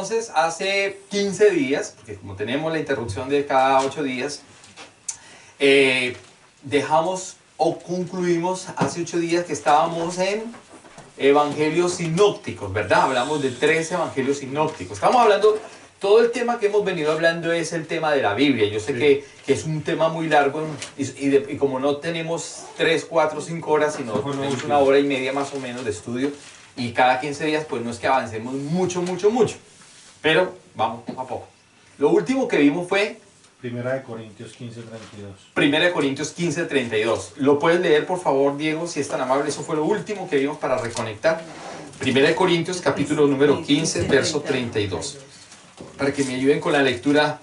Entonces, hace 15 días, porque como tenemos la interrupción de cada 8 días, dejamos o concluimos hace 8 días que estábamos en evangelios sinópticos, ¿verdad? Hablamos de 3 evangelios sinópticos. Estamos hablando, todo el tema que hemos venido hablando es el tema de la Biblia. Yo sé que es un tema muy largo y como no tenemos 3, 4, 5 horas, sino tenemos 1 hora y media más o menos de estudio, y cada 15 días, pues no es que avancemos mucho. Pero vamos poco a poco. Lo último que vimos fue Primera de Corintios 15:32. Primera de Corintios 15:32. ¿Lo puedes leer, por favor, Diego, si es tan amable? Eso fue lo último que vimos para reconectar. Primera de Corintios, capítulo número 15, verso 32. Para que me ayuden con la lectura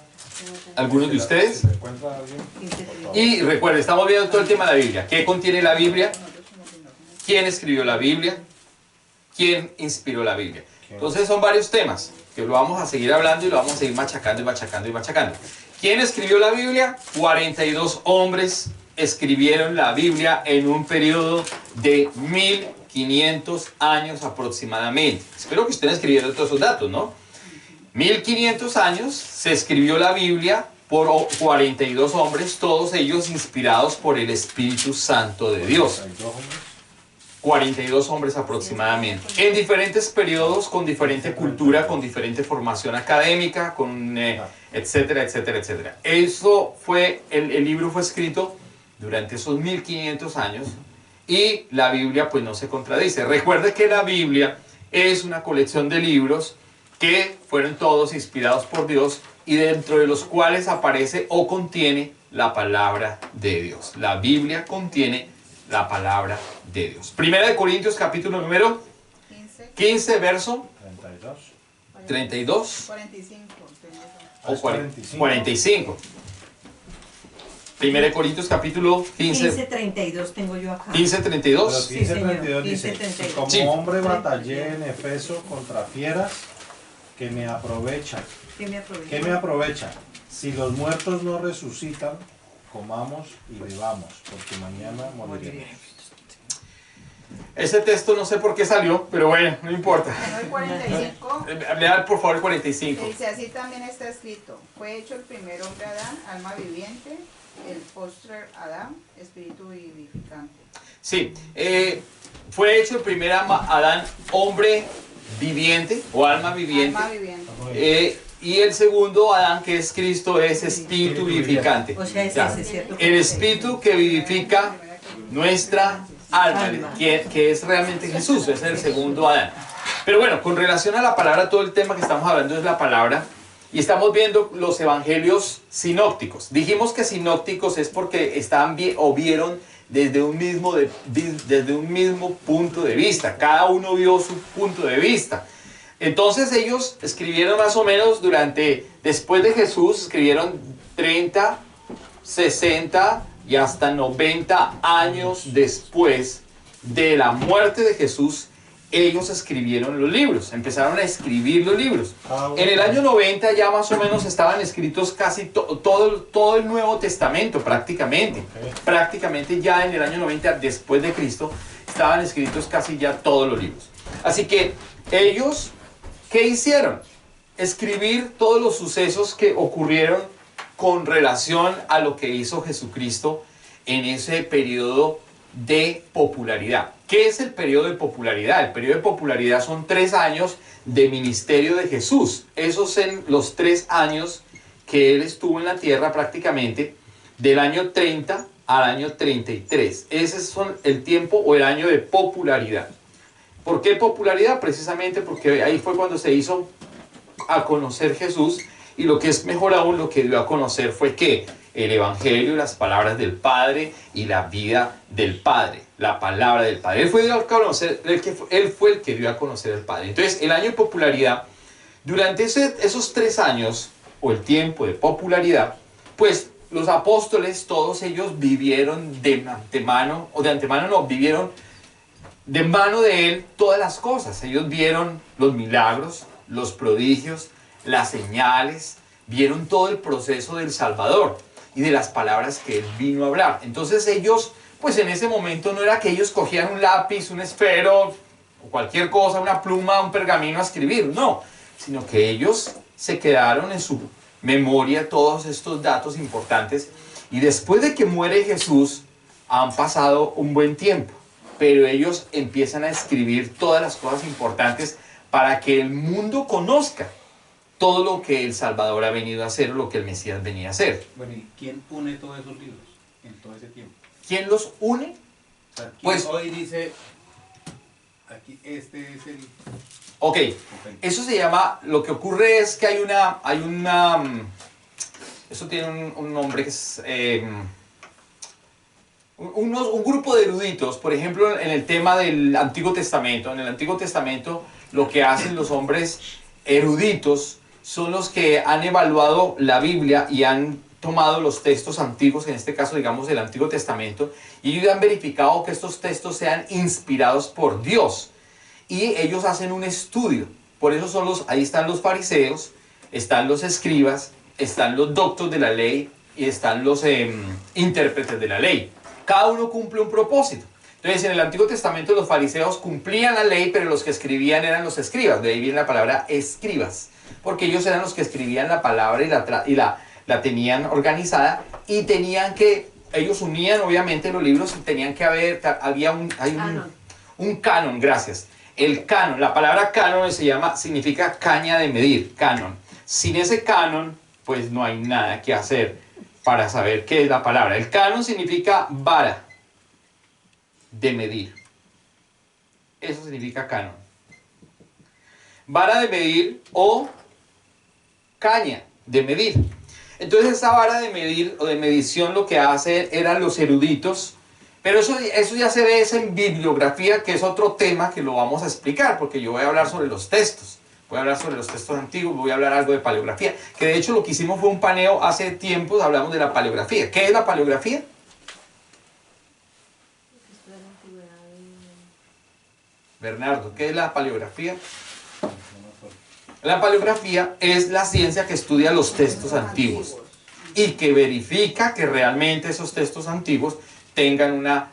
algunos de ustedes. Y recuerden, estamos viendo todo el tema de la Biblia. ¿Qué contiene la Biblia? ¿Quién escribió la Biblia? ¿Quién inspiró la Biblia? Entonces son varios temas que lo vamos a seguir hablando y lo vamos a seguir machacando. ¿Quién escribió la Biblia? 42 hombres escribieron la Biblia en un periodo de 1500 años aproximadamente. Espero que ustedes escribieron todos esos datos, ¿no? 1500 años se escribió la Biblia por 42 hombres, todos ellos inspirados por el Espíritu Santo de Dios. 42 hombres aproximadamente, en diferentes periodos, con diferente cultura, con diferente formación académica, con etcétera. Eso fue, el libro fue escrito durante esos 1500 años y la Biblia pues no se contradice. Recuerde que la Biblia es una colección de libros que fueron todos inspirados por Dios y dentro de los cuales aparece o contiene la palabra de Dios. La Biblia contiene la palabra de Dios. Primera de Corintios, capítulo número 15, verso 32 o 45. Primera de Corintios, capítulo 15:32 tengo yo acá. 15:32. 15:32 dice: 15:32. como Sí. hombre batallé en Efeso contra fieras que me aprovechan. ¿Qué me aprovecha? Si los muertos no resucitan, comamos y bebamos, porque mañana moriremos. Ese texto no sé por qué salió, pero bueno, no importa. En el 45 Lea por favor el 45. dice: así también está escrito, fue hecho el primer hombre Adán, alma viviente, el postrer Adán, espíritu vivificante. Sí, fue hecho el primer Adán, hombre viviente o alma viviente. Alma viviente. Y el segundo Adán, que es Cristo, es espíritu vivificante. O sea, ese es cierto. El espíritu que vivifica nuestra alma, que es realmente Jesús, ese es el segundo Adán. Pero bueno, con relación a la palabra, todo el tema que estamos hablando es la palabra. Y estamos viendo los evangelios sinópticos. Dijimos que sinópticos es porque vieron desde un mismo punto de vista. Cada uno vio su punto de vista. Entonces ellos escribieron más o menos después de Jesús, escribieron 30, 60 y hasta 90 años después de la muerte de Jesús. Ellos escribieron los libros, empezaron a escribir los libros. En el año 90 ya más o menos estaban escritos casi todo el Nuevo Testamento prácticamente. Prácticamente ya en el año 90 después de Cristo estaban escritos casi ya todos los libros. Así que ellos, ¿qué hicieron? Escribir todos los sucesos que ocurrieron con relación a lo que hizo Jesucristo en ese periodo de popularidad. ¿Qué es el periodo de popularidad? El periodo de popularidad son 3 años de ministerio de Jesús. Esos son los 3 años que Él estuvo en la tierra prácticamente, del año 30 al año 33. Ese son el tiempo o el año de popularidad. ¿Por qué popularidad? Precisamente porque ahí fue cuando se hizo a conocer Jesús, y lo que es mejor aún, lo que dio a conocer fue que el Evangelio, las palabras del Padre y la vida del Padre, la palabra del Padre. Él fue el que dio a conocer al Padre. Entonces, el año de popularidad, durante esos 3 años, o el tiempo de popularidad, pues los apóstoles, todos ellos vivieron vivieron de mano de Él todas las cosas. Ellos vieron los milagros, los prodigios, las señales, vieron todo el proceso del Salvador y de las palabras que Él vino a hablar. Entonces ellos, pues en ese momento no era que ellos cogían un lápiz, un esfero, o cualquier cosa, una pluma, un pergamino a escribir, no. sino que ellos se quedaron en su memoria todos estos datos importantes, y después de que muere Jesús han pasado un buen tiempo, pero ellos empiezan a escribir todas las cosas importantes para que el mundo conozca todo lo que el Salvador ha venido a hacer, o lo que el Mesías venía a hacer. Bueno, ¿y quién une todos esos libros en todo ese tiempo? ¿Quién los une? O sea, ¿quién Pues, hoy dice, aquí este es el... ok, eso se llama, lo que ocurre es que eso tiene un nombre que es, un grupo de eruditos, por ejemplo, en el tema del Antiguo Testamento. En el Antiguo Testamento lo que hacen los hombres eruditos son los que han evaluado la Biblia y han tomado los textos antiguos, en este caso digamos del Antiguo Testamento, y ellos han verificado que estos textos sean inspirados por Dios, y ellos hacen un estudio. Por eso ahí están los fariseos, están los escribas, están los doctos de la ley y están los intérpretes de la ley. Cada uno cumple un propósito. Entonces, en el Antiguo Testamento los fariseos cumplían la ley, pero los que escribían eran los escribas. De ahí viene la palabra escribas, porque ellos eran los que escribían la palabra y la tenían organizada, y ellos unían obviamente los libros, y tenían que había un canon, gracias. El canon, la palabra canon significa caña de medir, canon. Sin ese canon, pues no hay nada que hacer para saber qué es la palabra. El canon significa vara de medir. Eso significa canon. Vara de medir o caña de medir. Entonces esa vara de medir o de medición lo que hace eran los eruditos, pero eso ya se ve en bibliografía, que es otro tema que lo vamos a explicar, porque yo voy a hablar sobre los textos. Voy a hablar sobre los textos antiguos, voy a hablar algo de paleografía, que de hecho lo que hicimos fue un paneo hace tiempo, hablamos de la paleografía. ¿Qué es la paleografía? Bernardo, ¿qué es la paleografía? La paleografía es la ciencia que estudia los textos antiguos y que verifica que realmente esos textos antiguos tengan una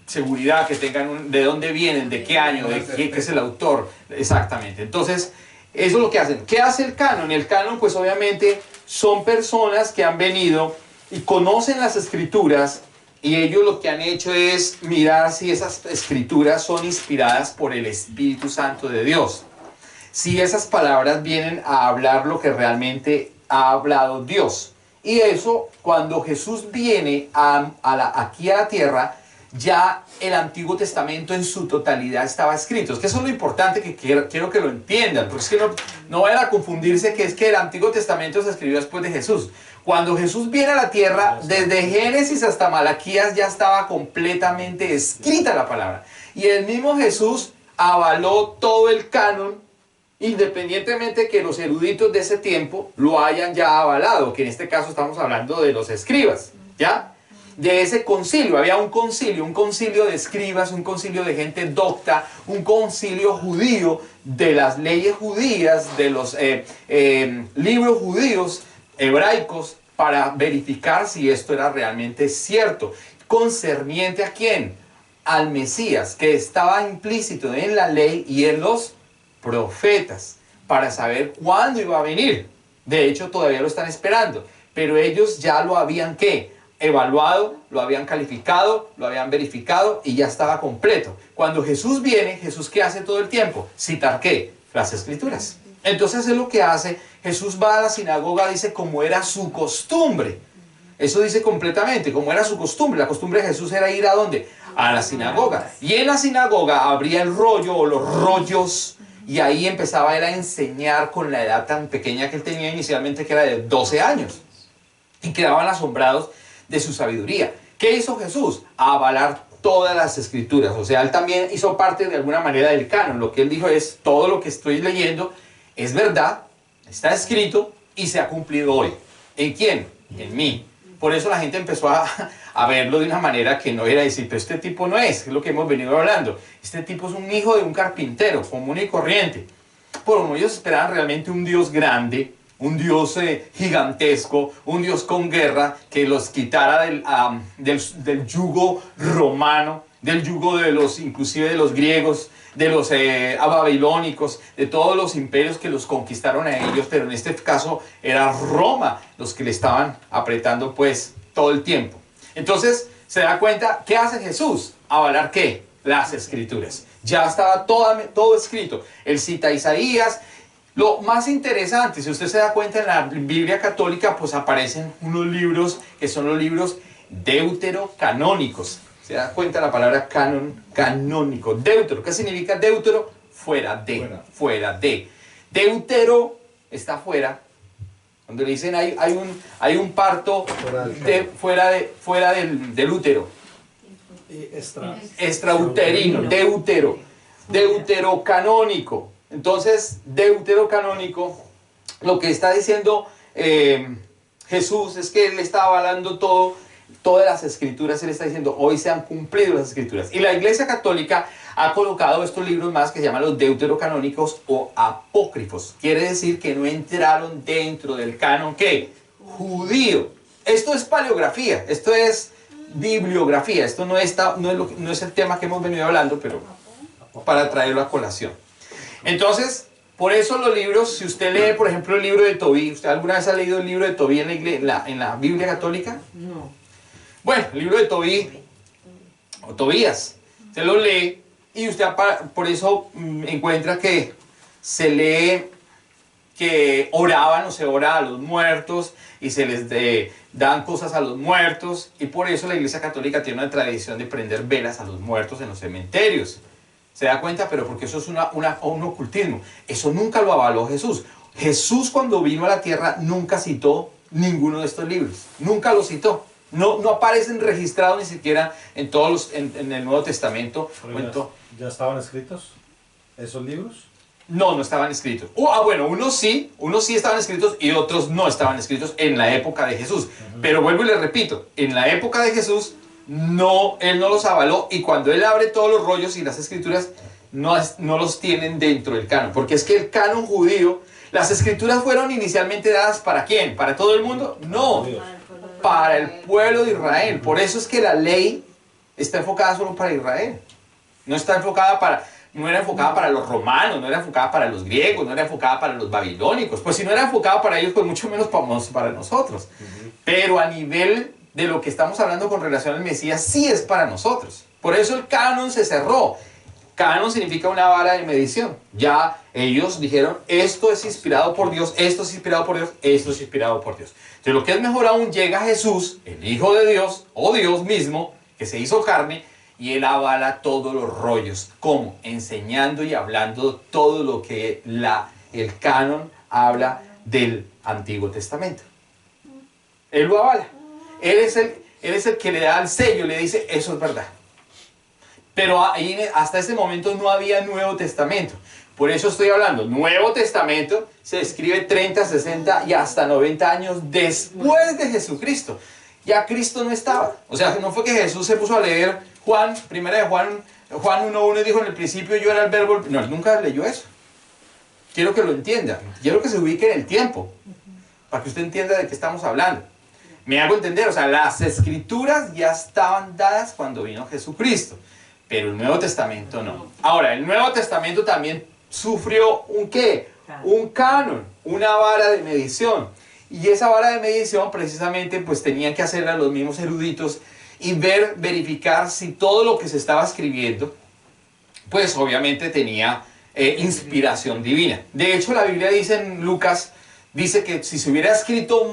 seguridad, que tengan de dónde vienen, de qué año, de qué es el autor, exactamente. Entonces, eso es lo que hacen. ¿Qué hace el canon? El canon, pues obviamente, son personas que han venido y conocen las escrituras, y ellos lo que han hecho es mirar si esas escrituras son inspiradas por el Espíritu Santo de Dios. Si esas palabras vienen a hablar lo que realmente ha hablado Dios. Y eso, cuando Jesús viene aquí a la tierra, ya el Antiguo Testamento en su totalidad estaba escrito. Es que eso es lo importante, que quiero que lo entiendan, porque es que no vayan a confundirse, que es que el Antiguo Testamento se escribió después de Jesús. Cuando Jesús viene a la tierra, desde Génesis hasta Malaquías ya estaba completamente escrita la palabra. Y el mismo Jesús avaló todo el canon, independientemente que los eruditos de ese tiempo lo hayan ya avalado, que en este caso estamos hablando de los escribas, ¿ya? De ese concilio, había un concilio de escribas, un concilio de gente docta, un concilio judío de las leyes judías, de los libros judíos, hebraicos, para verificar si esto era realmente cierto. ¿Concerniente a quién? Al Mesías, que estaba implícito en la ley y en los profetas, para saber cuándo iba a venir. De hecho, todavía lo están esperando, pero ellos ya lo habían, ¿qué? Evaluado, lo habían calificado, lo habían verificado y ya estaba completo. Cuando Jesús viene, ¿Jesús qué hace todo el tiempo? ¿Citar qué? Las Escrituras. Entonces es lo que hace. Jesús va a la sinagoga, dice, como era su costumbre. Eso dice completamente, como era su costumbre. La costumbre de Jesús era ir ¿a dónde? A la sinagoga. Y en la sinagoga abría el rollo o los rollos, y ahí empezaba él a enseñar con la edad tan pequeña que él tenía inicialmente, que era de 12 años. Y quedaban asombrados de su sabiduría. ¿Qué hizo Jesús? Avalar todas las escrituras. O sea, él también hizo parte de alguna manera del canon. Lo que él dijo es, todo lo que estoy leyendo es verdad, está escrito y se ha cumplido hoy. ¿En quién? En mí. Por eso la gente empezó a verlo de una manera que no era decir, pero este tipo no es lo que hemos venido hablando. Este tipo es un hijo de un carpintero, común y corriente. Por como ellos esperaban realmente un Dios grande, un Dios gigantesco, un Dios con guerra, que los quitara del yugo romano, del yugo inclusive de los griegos, los babilónicos, de todos los imperios que los conquistaron a ellos, pero en este caso era Roma los que le estaban apretando pues todo el tiempo. Entonces se da cuenta, ¿qué hace Jesús? Avalar ¿qué? Las escrituras. Ya estaba todo escrito. Él cita a Isaías. Lo más interesante, si usted se da cuenta, en la Biblia católica pues aparecen unos libros que son los libros deuterocanónicos. ¿Se da cuenta la palabra canónico? Deutero, ¿qué significa deutero? Fuera de. Deutero está fuera. Cuando le dicen hay un parto fuera del útero. Extrauterino, deuterocanónico. Entonces, deuterocanónico, lo que está diciendo Jesús es que Él está avalando todas las escrituras. Él está diciendo, hoy se han cumplido las escrituras. Y la Iglesia Católica ha colocado estos libros más que se llaman los deuterocanónicos o apócrifos. Quiere decir que no entraron dentro del canon, ¿qué? Judío. Esto es paleografía, esto es bibliografía, esto no es el tema que hemos venido hablando, pero para traerlo a colación. Entonces, por eso los libros, si usted lee, por ejemplo, el libro de Tobí, ¿usted alguna vez ha leído el libro de Tobí en la Biblia católica? No. Bueno, el libro de Tobí, o Tobías, se lo lee y usted por eso encuentra que se lee que oraban o se ora a los muertos y se les dan cosas a los muertos, y por eso la Iglesia Católica tiene una tradición de prender velas a los muertos en los cementerios. ¿Se da cuenta? Pero porque eso es un ocultismo. Eso nunca lo avaló Jesús. Jesús, cuando vino a la tierra, nunca citó ninguno de estos libros. Nunca lo citó. No aparecen registrados ni siquiera en en el Nuevo Testamento. ¿Ya estaban escritos esos libros? No estaban escritos. Bueno, unos sí estaban escritos y otros no estaban escritos en la época de Jesús. Pero vuelvo y le repito, en la época de Jesús, Él no los avaló, y cuando Él abre todos los rollos y las escrituras, no los tienen dentro del canon. Porque es que el canon judío, las escrituras fueron inicialmente dadas ¿para quién? ¿Para todo el mundo? No, para el pueblo de Israel. Por eso es que la ley está enfocada solo para Israel. No era enfocada para los romanos, no era enfocada para los griegos, no era enfocada para los babilónicos. Pues si no era enfocada para ellos, pues mucho menos para nosotros. Pero a nivel de lo que estamos hablando con relación al Mesías, sí es para nosotros. Por eso el canon se cerró. Canon significa una vara de medición. Ya ellos dijeron, esto es inspirado por Dios, esto es inspirado por Dios, esto es inspirado por Dios. Entonces lo que es mejor aún, llega Jesús, el Hijo de Dios, o Dios mismo, que se hizo carne, y Él avala todos los rollos. ¿Cómo? Enseñando y hablando todo lo que el canon habla del Antiguo Testamento. Él lo avala. Él es el que le da el sello, le dice, eso es verdad. Pero hasta ese momento no había Nuevo Testamento. Por eso estoy hablando, Nuevo Testamento se escribe 30, 60 y hasta 90 años después de Jesucristo. Ya Cristo no estaba. O sea, no fue que Jesús se puso a leer primera de Juan 1:1 y dijo, en el principio yo era el verbo. No, él nunca leyó eso. Quiero que lo entienda. Quiero que se ubique en el tiempo, para que usted entienda de qué estamos hablando. Me hago entender, o sea, las escrituras ya estaban dadas cuando vino Jesucristo, pero el Nuevo Testamento no. Ahora, el Nuevo Testamento también sufrió un canon, una vara de medición. Y esa vara de medición precisamente pues tenían que hacerla los mismos eruditos y verificar si todo lo que se estaba escribiendo pues obviamente tenía inspiración divina. De hecho, la Biblia dice en Lucas, dice que si se hubiera escrito,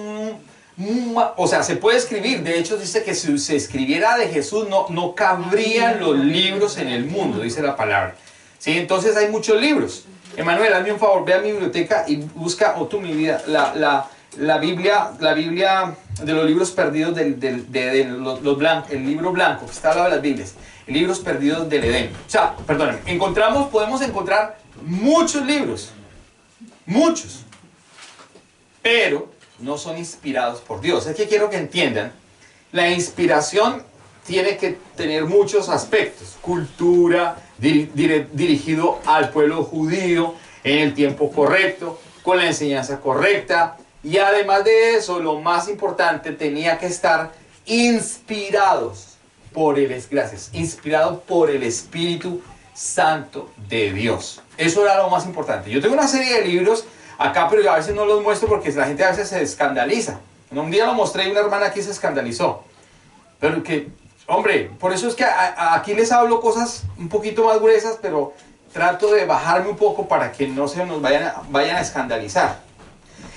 o sea, se puede escribir, de hecho dice que si se escribiera de Jesús no cabrían los libros en el mundo, dice la palabra. ¿Sí? Entonces hay muchos libros. Emanuel, hazme un favor, ve a mi biblioteca y busca, mi vida, la Biblia de los libros perdidos los blancos, el libro blanco, que está al lado de las Biblias, libros perdidos del Edén. O sea, perdónenme, podemos encontrar muchos libros, muchos, pero no son inspirados por Dios. Es que quiero que entiendan, la inspiración tiene que tener muchos aspectos: cultura, dirigido al pueblo judío en el tiempo correcto, con la enseñanza correcta, y además de eso, lo más importante, tenía que estar inspirado por el Espíritu Santo de Dios. Eso era lo más importante. Yo tengo una serie de libros acá, pero a veces no los muestro porque la gente a veces se escandaliza. Un día lo mostré y una hermana aquí se escandalizó. Pero que, hombre, por eso es que aquí les hablo cosas un poquito más gruesas, pero trato de bajarme un poco para que no se nos vayan a escandalizar.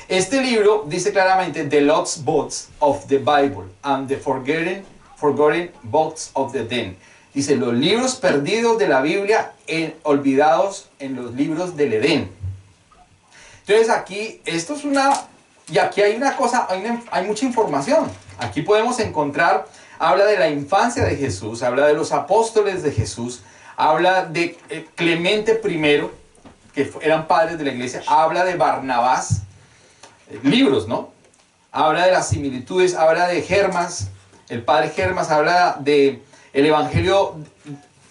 Este libro dice claramente The Lost Books of the Bible and the Forgotten Books of the Den. Dice los libros perdidos de la Biblia olvidados en los libros del Edén. Entonces aquí, esto es y aquí hay una cosa, hay mucha información. Aquí podemos encontrar, habla de la infancia de Jesús, habla de los apóstoles de Jesús, habla de Clemente I, que eran padres de la iglesia, habla de Barnabás, libros, ¿no? Habla de las similitudes, habla de Germas, el padre Germas, habla de el evangelio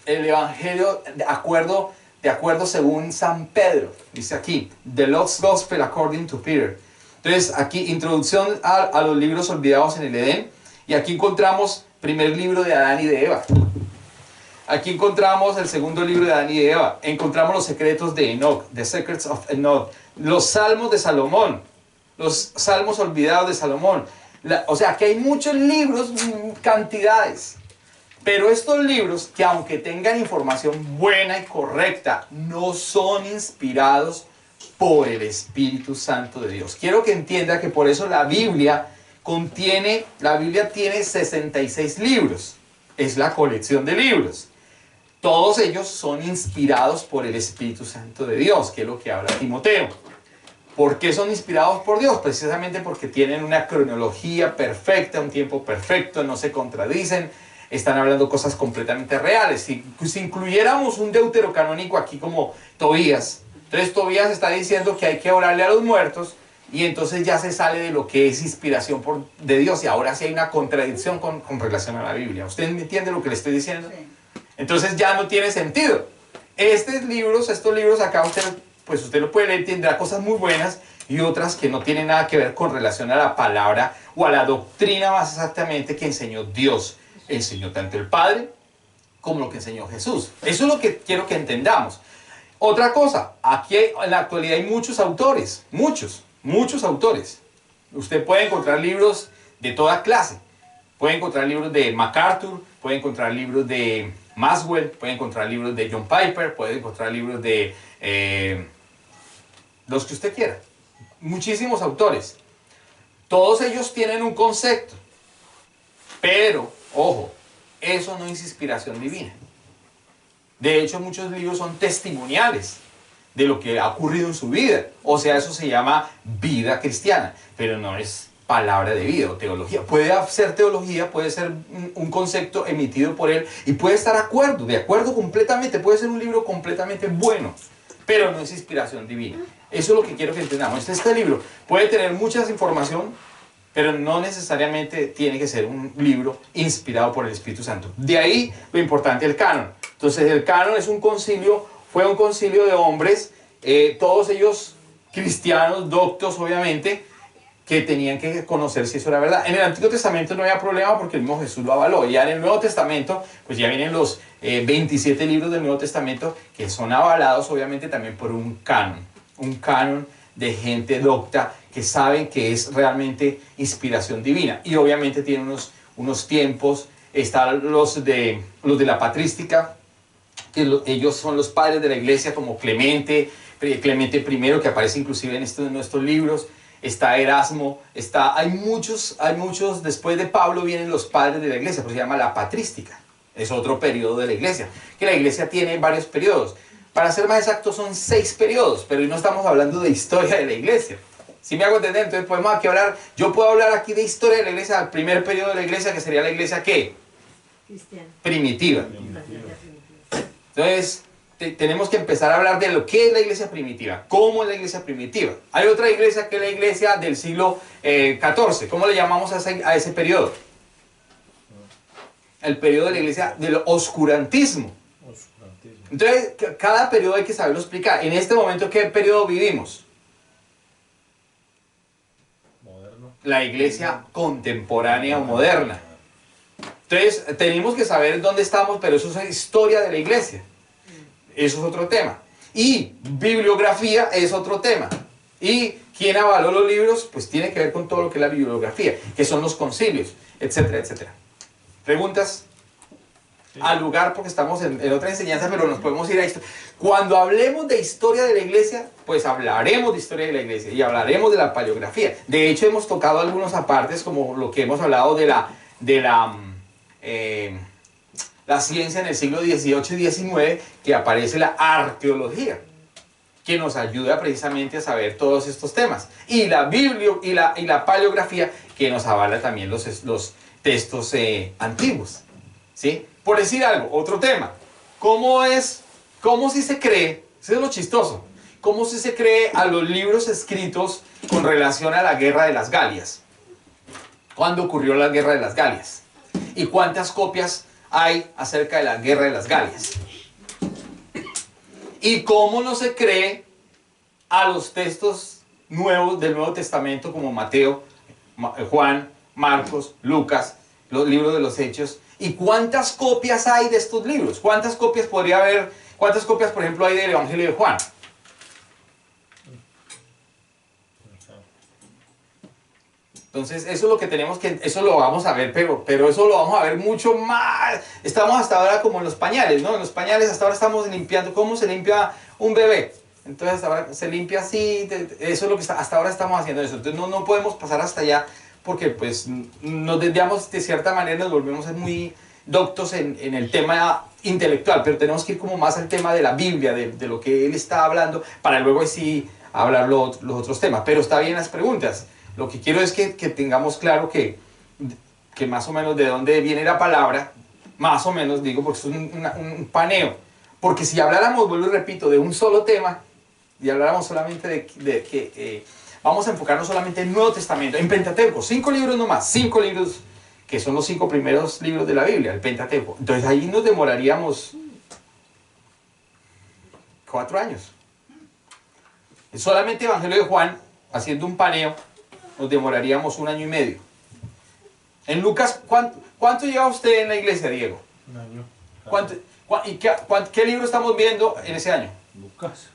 de acuerdo según San Pedro, dice aquí, The Lost Gospel according to Peter. Entonces aquí introducción a los libros olvidados en el Edén, y aquí encontramos primer libro de Adán y de Eva. Aquí encontramos el segundo libro de Adán y de Eva. Encontramos los secretos de Enoch, The Secrets of Enoch, los salmos de Salomón, los salmos olvidados de Salomón. O sea, que hay muchos libros, cantidades. Pero estos libros, que aunque tengan información buena y correcta, no son inspirados por el Espíritu Santo de Dios. Quiero que entienda que por eso la Biblia tiene 66 libros. Es la colección de libros. Todos ellos son inspirados por el Espíritu Santo de Dios, que es lo que habla Timoteo. ¿Por qué son inspirados por Dios? Precisamente porque tienen una cronología perfecta, un tiempo perfecto, no se contradicen, están hablando cosas completamente reales. Si incluyéramos un deuterocanónico aquí como Tobías, entonces Tobías está diciendo que hay que orarle a los muertos, y entonces ya se sale de lo que es inspiración de Dios, y ahora sí hay una contradicción con relación a la Biblia. ¿Usted me entiende lo que le estoy diciendo? Sí. Entonces ya no tiene sentido. Estos libros acá usted lo puede leer, tendrá cosas muy buenas y otras que no tienen nada que ver con relación a la palabra o a la doctrina más exactamente que enseñó Dios. Enseñó tanto el Padre como lo que enseñó Jesús. Eso es lo que quiero que entendamos. Otra cosa, aquí en la actualidad hay muchos autores, muchos autores. Usted puede encontrar libros de toda clase. Puede encontrar libros de MacArthur, puede encontrar libros de Maxwell, puede encontrar libros de John Piper, puede encontrar libros de los que usted quiera. Muchísimos autores. Todos ellos tienen un concepto. Pero, ojo, eso no es inspiración divina. De hecho, muchos libros son testimoniales de lo que ha ocurrido en su vida. O sea, eso se llama vida cristiana, pero no es palabra de vida o teología. Puede ser teología, puede ser un concepto emitido por él y puede estar de acuerdo completamente, puede ser un libro completamente bueno, pero no es inspiración divina. Eso es lo que quiero que entendamos. Este libro puede tener mucha información, pero no necesariamente tiene que ser un libro inspirado por el Espíritu Santo. De ahí lo importante del canon. Entonces el canon es fue un concilio de hombres, todos ellos cristianos, doctos obviamente, que tenían que conocer si eso era verdad. En el Antiguo Testamento no había problema porque el mismo Jesús lo avaló. Ya en el Nuevo Testamento, pues ya vienen los 27 libros del Nuevo Testamento que son avalados obviamente también por un canon de gente docta que saben que es realmente inspiración divina. Y obviamente tiene unos tiempos. Están los de la patrística, que ellos son los padres de la iglesia, como Clemente I, que aparece inclusive en nuestros libros. Está Erasmo, hay muchos, después de Pablo vienen los padres de la iglesia, pero se llama la patrística. Es otro periodo de la iglesia, que la iglesia tiene varios periodos. Para ser más exactos son 6 periodos, pero hoy no estamos hablando de historia de la iglesia. ¿Sí me hago entender? Entonces podemos aquí yo puedo hablar aquí de historia de la iglesia, el primer periodo de la iglesia, que sería la iglesia ¿qué? Cristiana. Primitiva. Entonces tenemos que empezar a hablar de lo que es la iglesia primitiva, cómo es la iglesia primitiva. Hay otra iglesia que es la iglesia del siglo XIV. ¿Cómo le llamamos a ese periodo? El periodo de la iglesia del oscurantismo. Entonces, cada periodo hay que saberlo explicar. En este momento, ¿qué periodo vivimos? Moderno. La iglesia contemporánea o moderna. Entonces, tenemos que saber dónde estamos, pero eso es historia de la iglesia. Eso es otro tema. Y bibliografía es otro tema. Y quién avaló los libros, pues tiene que ver con todo lo que es la bibliografía, que son los concilios, etcétera, etcétera. ¿Preguntas? Sí. Al lugar, porque estamos en otra enseñanza, pero nos podemos ir a esto. Cuando hablemos de historia de la iglesia, pues hablaremos de historia de la iglesia y hablaremos de la paleografía. De hecho, hemos tocado algunos apartes, como lo que hemos hablado de la ciencia en el siglo XVIII y XIX, que aparece la arqueología, que nos ayuda precisamente a saber todos estos temas. Y la Biblia y la paleografía, que nos avala también los textos antiguos. ¿Sí? Por decir algo, otro tema. ¿Cómo si se cree? Eso es lo chistoso. ¿Cómo si se cree a los libros escritos con relación a la guerra de las Galias? ¿Cuándo ocurrió la guerra de las Galias? ¿Y cuántas copias hay acerca de la guerra de las Galias? ¿Y cómo no se cree a los textos nuevos del Nuevo Testamento como Mateo, Juan, Marcos, Lucas, los libros de los Hechos? ¿Y cuántas copias hay de estos libros? ¿Cuántas copias podría haber? ¿Cuántas copias, por ejemplo, hay del Evangelio de Juan? Entonces, eso es lo que tenemos que, eso lo vamos a ver, pero eso lo vamos a ver mucho más. Estamos hasta ahora como en los pañales, ¿no? En los pañales hasta ahora estamos limpiando. ¿Cómo se limpia un bebé? Entonces, hasta ahora se limpia así. Eso es lo que hasta ahora estamos haciendo eso. Entonces, no podemos pasar hasta allá porque, pues, nos desviamos de cierta manera, nos volvemos muy doctos en el tema intelectual, pero tenemos que ir como más al tema de la Biblia, de lo que él está hablando, para luego sí hablar los otros temas. Pero está bien las preguntas. Lo que quiero es que tengamos claro que más o menos de dónde viene la palabra, más o menos digo, porque es un paneo. Porque si habláramos, vuelvo y repito, de un solo tema, y habláramos solamente de que vamos a enfocarnos solamente en el Nuevo Testamento, en Pentateuco, 5 libros nomás, 5 libros, que son los 5 primeros libros de la Biblia, el Pentateuco. Entonces ahí nos demoraríamos 4 años. Solamente Evangelio de Juan, haciendo un paneo, nos demoraríamos 1 año y medio. En Lucas, ¿cuánto lleva usted en la iglesia, Diego? 1 año. ¿Y qué libro estamos viendo en ese año? Lucas.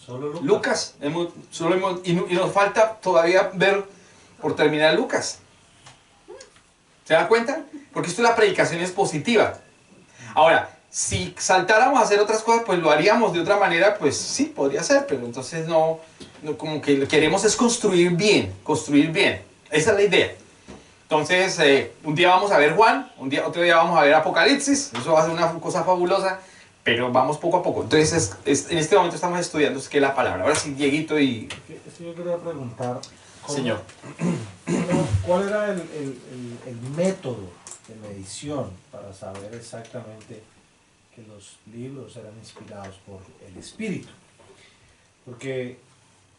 Solo Lucas. Lucas. Y nos falta todavía ver por terminar Lucas. ¿Se da cuenta? Porque esto la predicación es positiva. Ahora, si saltáramos a hacer otras cosas, pues lo haríamos de otra manera, pues sí, podría ser, pero entonces no como que lo que queremos es construir bien. Esa es la idea. Entonces, un día vamos a ver Juan, otro día vamos a ver Apocalipsis, eso va a ser una cosa fabulosa, pero vamos poco a poco. Entonces, en este momento estamos estudiando qué es la palabra. Ahora sí, Dieguito y... Yo quería preguntar... Señor. ¿Cuál era el método de medición para saber exactamente que los libros eran inspirados por el Espíritu? Porque,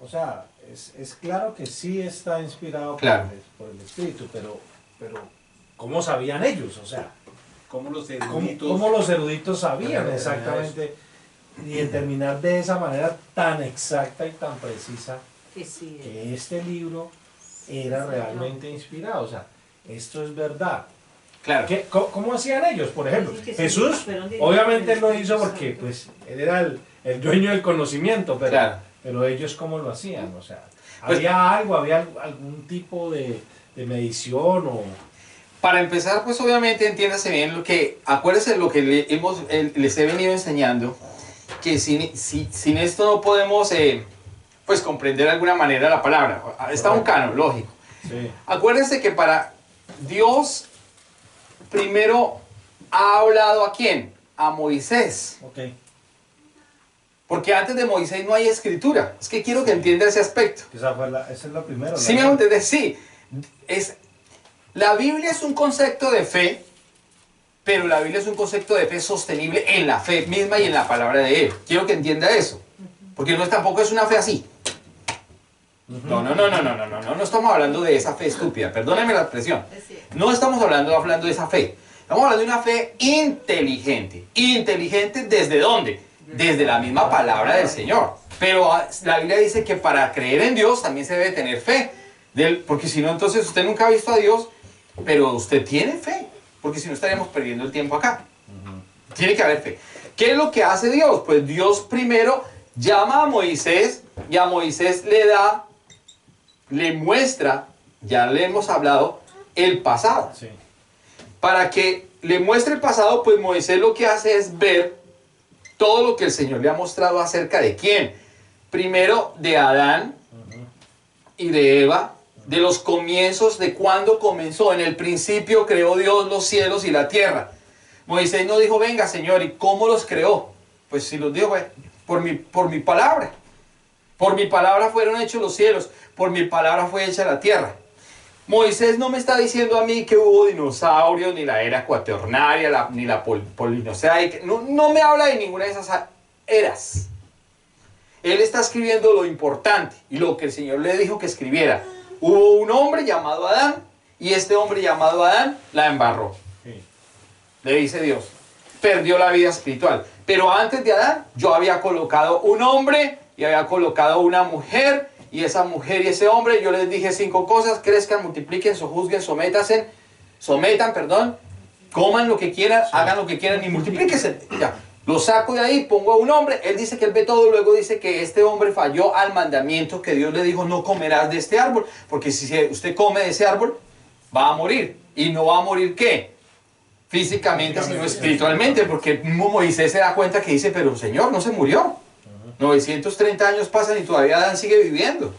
o sea, es claro que sí está inspirado por el Espíritu, pero ¿cómo sabían ellos? O sea, ¿cómo los eruditos sabían exactamente y determinar de esa manera tan exacta y tan precisa que este libro era realmente inspirado? O sea, esto es verdad. Claro. ¿Cómo hacían ellos? Por ejemplo, Jesús, obviamente lo hizo porque pues, él era el dueño del conocimiento, pero ellos ¿cómo lo hacían? O sea, ¿había algún tipo de medición o...? Para empezar, pues obviamente entiéndase bien acuérdense lo que les he venido enseñando, que sin esto no podemos pues comprender de alguna manera la palabra. Está un canon, lógico. Sí. Acuérdense que para Dios primero ha hablado ¿a quién? A Moisés. Okay. Porque antes de Moisés no hay escritura. Es que quiero que entienda ese aspecto. Esa es la primera. Sí, me entendés, sí. La Biblia es un concepto de fe, pero la Biblia es un concepto de fe sostenible en la fe misma y en la palabra de Él. Quiero que entienda eso. Porque tampoco es una fe así. No estamos hablando de esa fe estúpida. Perdónenme la expresión. No estamos hablando de esa fe. Estamos hablando de una fe inteligente. ¿Inteligente desde dónde? Desde la misma palabra del Señor. Pero la Biblia dice que para creer en Dios también se debe tener fe. Porque si no, entonces usted nunca ha visto a Dios, pero usted tiene fe. Porque si no, estaríamos perdiendo el tiempo acá. Tiene que haber fe. ¿Qué es lo que hace Dios? Pues Dios primero llama a Moisés y a Moisés le muestra, ya le hemos hablado, el pasado. Sí. Para que le muestre el pasado, pues Moisés lo que hace es ver todo lo que el Señor le ha mostrado acerca de quién. Primero de Adán y de Eva, de los comienzos, de cuándo comenzó. En el principio creó Dios los cielos y la tierra. Moisés no dijo, venga Señor, ¿y cómo los creó? Pues si los dijo, por mi palabra. Por mi palabra fueron hechos los cielos, por mi palabra fue hecha la tierra. Moisés no me está diciendo a mí que hubo dinosaurios, ni la era cuaternaria, ni la polinoceica. No me habla de ninguna de esas eras. Él está escribiendo lo importante y lo que el Señor le dijo que escribiera. Hubo un hombre llamado Adán y este hombre llamado Adán la embarró. Sí. Le dice Dios. Perdió la vida espiritual. Pero antes de Adán yo había colocado un hombre y había colocado una mujer. Y esa mujer y ese hombre, yo les dije 5 cosas: crezcan, multipliquen, sojuzguen, sometan, coman lo que quieran, hagan lo que quieran y multiplíquense. Ya, lo saco de ahí, pongo a un hombre, él dice que él ve todo, luego dice que este hombre falló al mandamiento que Dios le dijo: no comerás de este árbol, porque si usted come de ese árbol, va a morir. ¿Y no va a morir qué? Físicamente, sino espiritualmente, porque Moisés se da cuenta que dice, pero Señor, no se murió. 930 años pasan y todavía Adán sigue viviendo.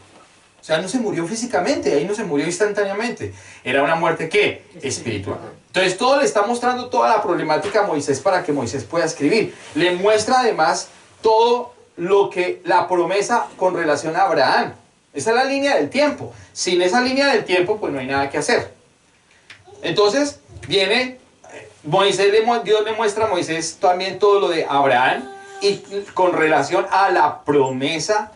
O sea, no se murió físicamente, ahí no se murió instantáneamente. Era una muerte, ¿qué? Espiritual. Entonces todo le está mostrando toda la problemática a Moisés para que Moisés pueda escribir. Le muestra además todo lo que la promesa con relación a Abraham. Esa es la línea del tiempo. Sin esa línea del tiempo, pues no hay nada que hacer. Entonces viene Dios le muestra a Moisés también todo lo de Abraham. Y con relación a la promesa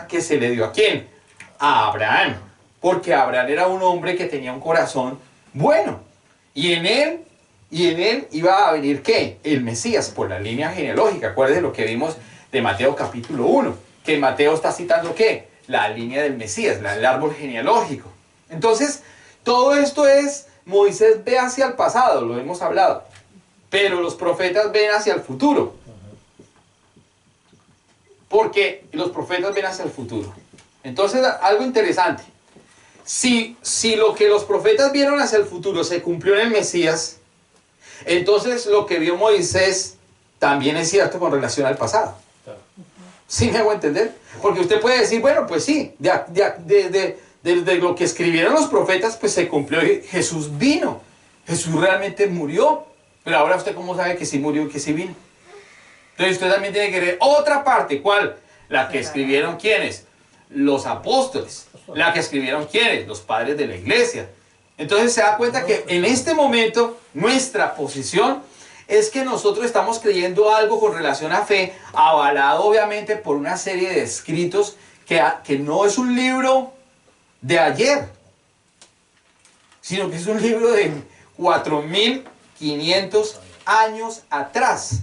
que se le dio ¿a quién? A Abraham. Porque Abraham era un hombre que tenía un corazón bueno. Y en él iba a venir ¿qué? El Mesías, por la línea genealógica. Acuérdense lo que vimos de Mateo capítulo 1. Que Mateo está citando ¿qué? La línea del Mesías, el árbol genealógico. Entonces, todo esto es, Moisés ve hacia el pasado, lo hemos hablado. Pero los profetas ven hacia el futuro. Porque los profetas ven hacia el futuro. Entonces, algo interesante. Si lo que los profetas vieron hacia el futuro se cumplió en el Mesías, entonces lo que vio Moisés también es cierto con relación al pasado. ¿Sí me hago entender? Porque usted puede decir, bueno, pues sí, de lo que escribieron los profetas, pues se cumplió y Jesús vino. Jesús realmente murió. Pero ahora usted cómo sabe que sí murió y que sí vino. Entonces usted también tiene que ver otra parte. ¿Cuál? La que escribieron ¿quiénes? Los apóstoles. La que escribieron ¿quiénes? Los padres de la iglesia. Entonces se da cuenta que en este momento nuestra posición es que nosotros estamos creyendo algo con relación a fe, avalado obviamente por una serie de escritos que no es un libro de ayer, sino que es un libro de 4500 años atrás,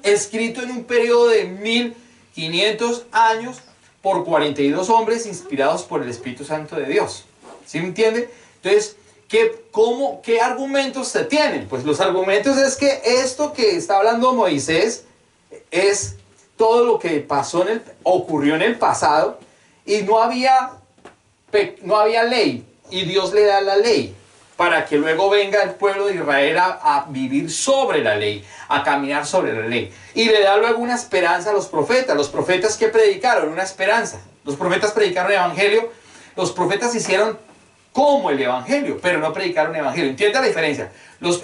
escrito en un periodo de 1500 años por 42 hombres inspirados por el Espíritu Santo de Dios. ¿Sí me entiende? Entonces, ¿qué argumentos se tienen? Pues los argumentos es que esto que está hablando Moisés es todo lo que ocurrió en el pasado y no había ley y Dios le da la ley para que luego venga el pueblo de Israel a vivir sobre la ley, a caminar sobre la ley. Y le da luego una esperanza a los profetas que predicaron una esperanza. Los profetas predicaron el evangelio, los profetas hicieron como el evangelio, pero no predicaron el evangelio. ¿Entiende la diferencia?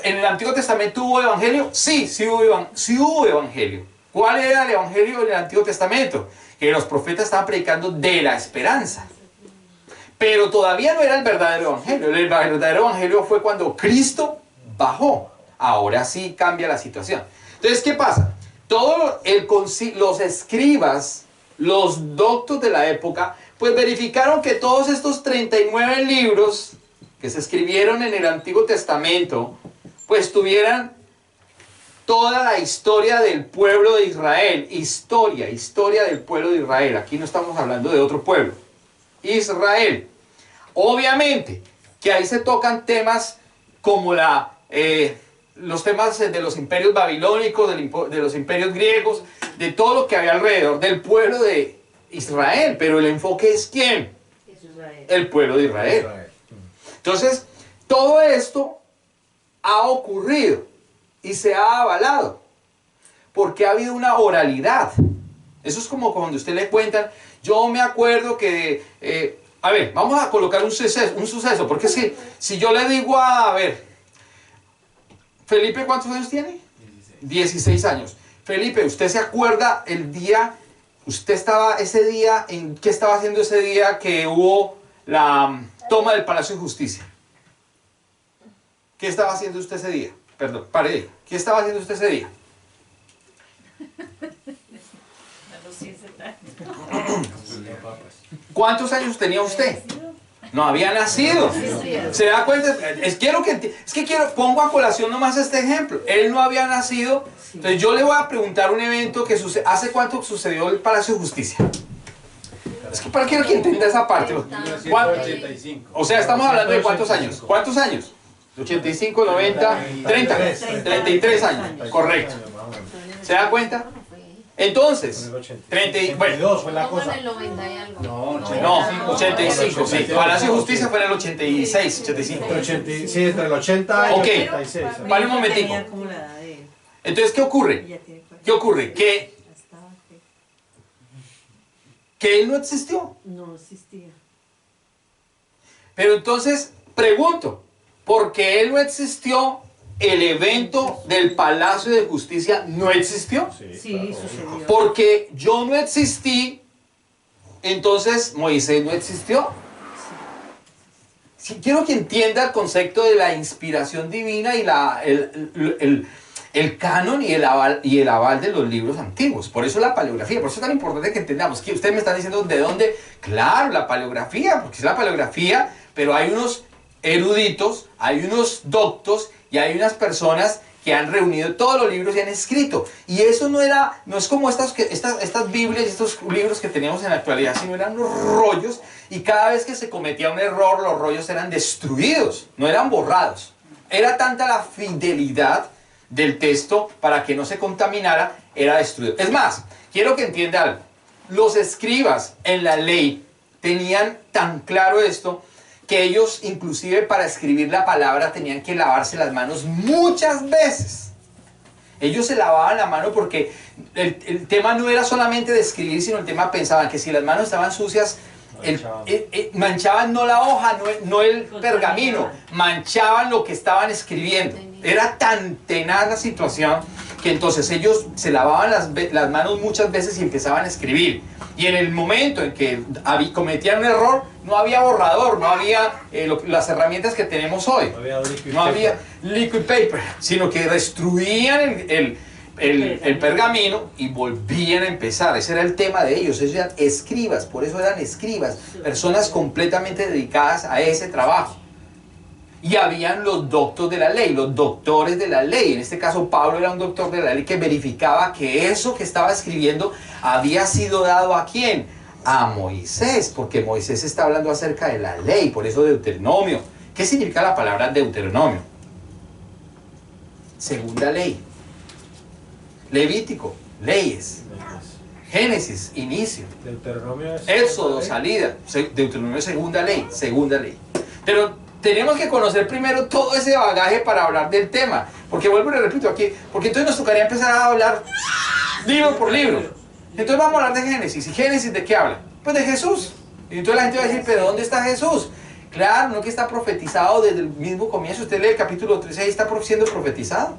¿En el Antiguo Testamento hubo evangelio? Sí hubo evangelio. ¿Cuál era el evangelio en el Antiguo Testamento? Que los profetas estaban predicando de la esperanza. Pero todavía no era el verdadero evangelio. El verdadero evangelio fue cuando Cristo bajó. Ahora sí cambia la situación. Entonces, ¿qué pasa? Los escribas, los doctos de la época, pues verificaron que todos estos 39 libros que se escribieron en el Antiguo Testamento, pues tuvieran toda la historia del pueblo de Israel. Historia del pueblo de Israel. Aquí no estamos hablando de otro pueblo. Israel. Obviamente que ahí se tocan temas como la los temas de los imperios babilónicos, de los imperios griegos, de todo lo que había alrededor del pueblo de Israel. Pero el enfoque es ¿quién? El pueblo de Israel. Entonces, todo esto ha ocurrido y se ha avalado porque ha habido una oralidad. Eso es como cuando usted le cuentan, yo me acuerdo que, a ver, vamos a colocar un suceso, porque es que si yo le digo a ver, Felipe, ¿cuántos años tiene? 16 años. Felipe, ¿usted se acuerda el día, usted estaba ese día, en qué estaba haciendo ese día que hubo la toma del Palacio de Justicia? ¿Qué estaba haciendo usted ese día? Perdón, pare ahí. ¿Qué estaba haciendo usted ese día? ¿Cuántos años tenía usted? No había nacido. ¿Se da cuenta? Pongo a colación nomás este ejemplo. Él no había nacido. Entonces yo le voy a preguntar un evento que sucede. ¿Hace cuánto sucedió el Palacio de Justicia? Es que quiero que entienda esa parte. O sea, estamos hablando de ¿cuántos años? ¿Cuántos años? 85, 90, 30. 33 años. Correcto. ¿Se da cuenta? Entonces, 32 fue la cosa. No, 85, sí. Palacio de Justicia fue en el 86, 85. Sí, entre el 80 y el 86. Vale un momentico. Entonces, ¿qué ocurre? ¿Qué ocurre? Que él no existió. No existía. Pero entonces, pregunto, ¿por qué él no existió? ¿El evento del Palacio de Justicia no existió? Sí, sucedió. Porque yo no existí, entonces Moisés no existió. Sí, quiero que entienda el concepto de la inspiración divina y el canon y el aval de los libros antiguos. Por eso la paleografía, por eso es tan importante que entendamos. Que ustedes me están diciendo de dónde. Claro, la paleografía, porque es la paleografía, pero hay unos eruditos, hay unos doctos y hay unas personas que han reunido todos los libros y han escrito. Y eso no es como estas Biblias y estos libros que tenemos en la actualidad, sino eran unos rollos, y cada vez que se cometía un error, los rollos eran destruidos, no eran borrados. Era tanta la fidelidad del texto para que no se contaminara, era destruido. Es más, quiero que entienda algo. Los escribas en la ley tenían tan claro esto, que ellos inclusive para escribir la palabra tenían que lavarse las manos muchas veces. Ellos se lavaban la mano porque el tema no era solamente de escribir, sino el tema pensaban que si las manos estaban sucias, manchaban no la hoja, no el pergamino, manchaban lo que estaban escribiendo. Era tan tenaz la situación que entonces ellos se lavaban las manos muchas veces y empezaban a escribir. Y en el momento en que cometían un error, no había borrador, no había las herramientas que tenemos hoy. No había liquid paper, sino que destruían el pergamino y volvían a empezar. Ese era el tema de ellos. Ellos eran escribas, por eso eran escribas, personas completamente dedicadas a ese trabajo. Y habían los doctos de la ley, los doctores de la ley. En este caso Pablo era un doctor de la ley que verificaba que eso que estaba escribiendo había sido dado ¿a quién? A Moisés, porque Moisés está hablando acerca de la ley, por eso Deuteronomio. ¿Qué significa la palabra Deuteronomio? Segunda ley. Levítico, leyes. Génesis, inicio. Deuteronomio es Éxodo, salida. Deuteronomio, segunda ley, segunda ley. Pero tenemos que conocer primero todo ese bagaje para hablar del tema. Porque vuelvo y le repito aquí, porque entonces nos tocaría empezar a hablar libro por libro. Entonces vamos a hablar de Génesis. ¿Y Génesis de qué habla? Pues de Jesús. Y entonces la gente va a decir, ¿pero dónde está Jesús? Claro, no que está profetizado desde el mismo comienzo. Usted lee el capítulo 13 y está siendo profetizado.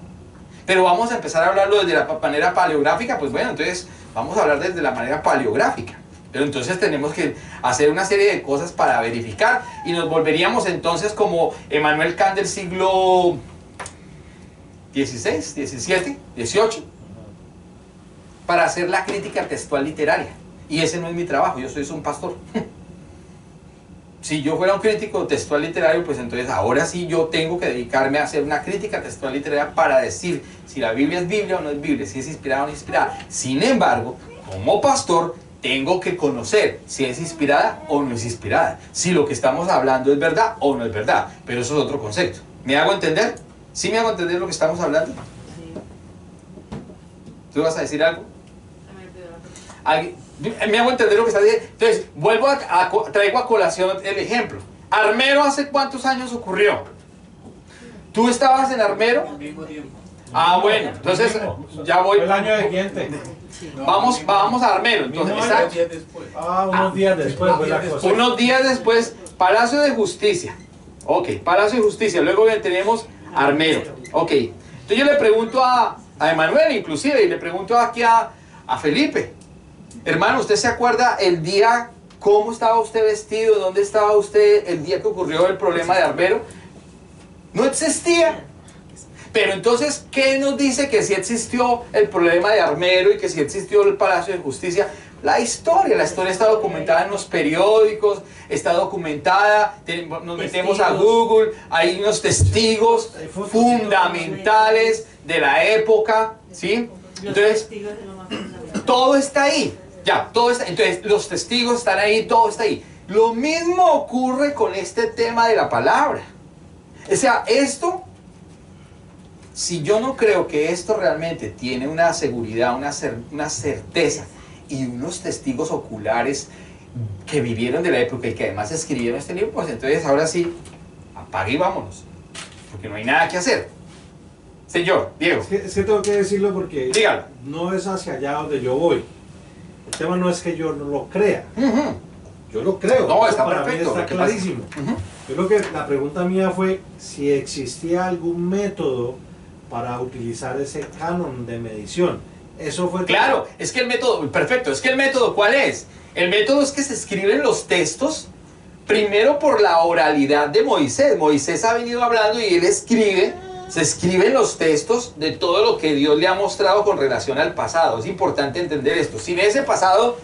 Pero vamos a empezar a hablarlo desde la manera paleográfica. Pues bueno, entonces vamos a hablar desde la manera paleográfica. Pero entonces tenemos que hacer una serie de cosas para verificar y nos volveríamos entonces como Emmanuel Kant del siglo XVI, XVII, XVIII, para hacer la crítica textual literaria. Y ese no es mi trabajo, yo soy un pastor. Si yo fuera un crítico textual literario, pues entonces ahora sí yo tengo que dedicarme a hacer una crítica textual literaria para decir si la Biblia es Biblia o no es Biblia, si es inspirada o no es inspirada. Sin embargo, como pastor, tengo que conocer si es inspirada o no es inspirada, si lo que estamos hablando es verdad o no es verdad, pero eso es otro concepto. ¿Me hago entender? ¿Sí me hago entender lo que estamos hablando? ¿Tú vas a decir algo? ¿Me hago entender lo que está diciendo? Entonces, traigo a colación el ejemplo. Armero, ¿hace cuántos años ocurrió? ¿Tú estabas en Armero? Al mismo tiempo. Ah, bueno, entonces ya voy. Fue el año siguiente. Vamos a Armero. Entonces, Mismo exacto. Días después. Unos días después fue la cosa. Unos días después, Palacio de Justicia. Ok, Palacio de Justicia. Luego tenemos Armero. Ok. Entonces yo le pregunto a Emanuel, inclusive, y le pregunto aquí a Felipe. Hermano, ¿usted se acuerda el día, cómo estaba usted vestido, dónde estaba usted el día que ocurrió el problema de Armero? No existía. Pero entonces, ¿qué nos dice que sí existió el problema de Armero y que sí existió el Palacio de Justicia? La historia está documentada en los periódicos, está documentada, nos metemos a Google, hay unos testigos fundamentales de la época, ¿sí? Entonces, todo está ahí, ya, todo está, entonces los testigos están ahí, todo está ahí. Lo mismo ocurre con este tema de la palabra. O sea, si yo no creo que esto realmente tiene una seguridad, una certeza y unos testigos oculares que vivieron de la época y que además escribieron este libro, pues entonces ahora sí, apague y vámonos, porque no hay nada que hacer. Señor, Diego. Es que tengo que decirlo porque Dígalo. no es hacia allá donde yo voy. El tema no es que yo no lo crea. Yo lo creo. No, está para perfecto. mí está clarísimo. Yo creo que la pregunta mía fue si existía algún método para utilizar ese canon de medición. Eso fue... Claro, es que el método, perfecto, es que el método, ¿cuál es? El método es que se escriben los textos primero por la oralidad de Moisés. Moisés ha venido hablando y él escribe, se escriben los textos de todo lo que Dios le ha mostrado con relación al pasado. Es importante entender esto. Sin ese pasado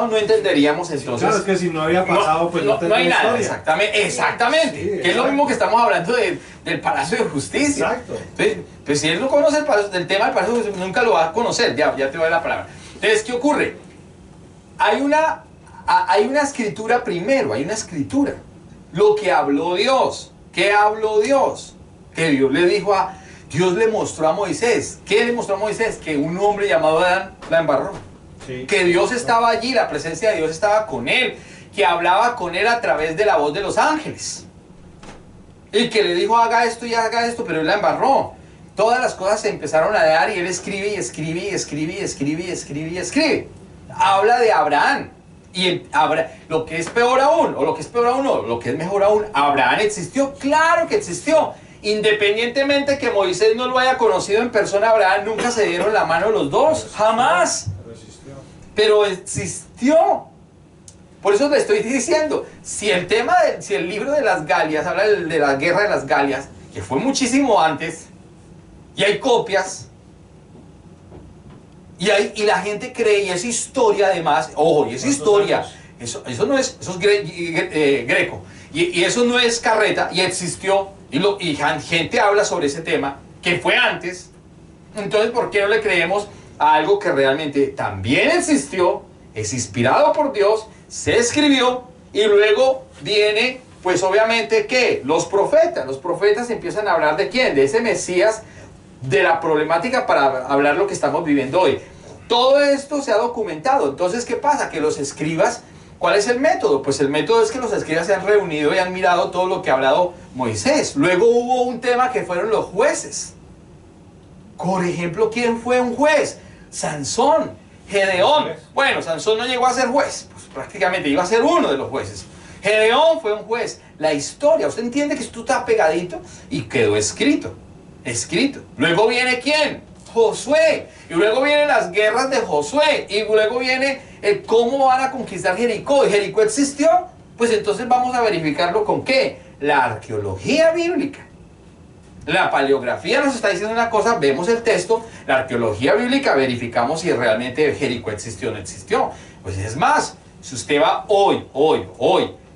no entenderíamos entonces. Claro, es que si no había pasado, pues no hay nada. historia. Exactamente. Sí, que es lo mismo que estamos hablando del Palacio de Justicia. Exacto. Entonces, pues si él no conoce el tema del Palacio de Justicia, nunca lo va a conocer. Ya te doy la palabra. Entonces, ¿qué ocurre? Hay una escritura primero, hay una escritura. Lo que habló Dios. ¿Qué habló Dios? Que Dios le dijo Dios le mostró a Moisés. ¿Qué le mostró a Moisés? Que un hombre llamado Adán la embarró. Sí. Que Dios estaba allí, la presencia de Dios estaba con él, que hablaba con él a través de la voz de los ángeles. Y que le dijo haga esto y haga esto, pero él la embarró. Todas las cosas se empezaron a dar y él escribe y escribe y escribe y escribe y escribe y escribe. Habla de Abraham. Y lo que es peor aún, o lo que es peor aún, o lo que es mejor aún, Abraham existió, claro que existió. Independientemente que Moisés no lo haya conocido en persona, Abraham nunca se dieron la mano los dos, jamás. Pero existió. Por eso le estoy diciendo, si el libro de las Galias habla de la guerra de las Galias, que fue muchísimo antes, y hay copias, y la gente cree, y es historia además, ojo, y es historia, eso no es, eso es greco, y eso no es carreta, y existió, y gente habla sobre ese tema, que fue antes. Entonces, ¿por qué no le creemos a algo que realmente también existió, es inspirado por Dios, se escribió, y luego viene, pues obviamente, ¿qué? Los profetas empiezan a hablar de ¿quién? De ese Mesías, de la problemática para hablar lo que estamos viviendo hoy. Todo esto se ha documentado. Entonces, ¿qué pasa? Que los escribas, ¿cuál es el método? Pues el método es que los escribas se han reunido y han mirado todo lo que ha hablado Moisés. Luego hubo un tema que fueron los jueces. Por ejemplo, ¿quién fue un juez? Sansón, Gedeón. Bueno, Sansón no llegó a ser juez, pues prácticamente iba a ser uno de los jueces. Gedeón fue un juez. La historia, usted entiende que esto está pegadito y quedó escrito. Luego viene ¿quién? Josué. Y luego vienen las guerras de Josué. Y luego viene el cómo van a conquistar Jericó. ¿Y Jericó existió? Pues entonces vamos a verificarlo con ¿qué? La arqueología bíblica. La paleografía nos está diciendo una cosa, vemos el texto, la arqueología bíblica, verificamos si realmente Jericó existió o no existió. Pues es más, si usted va hoy,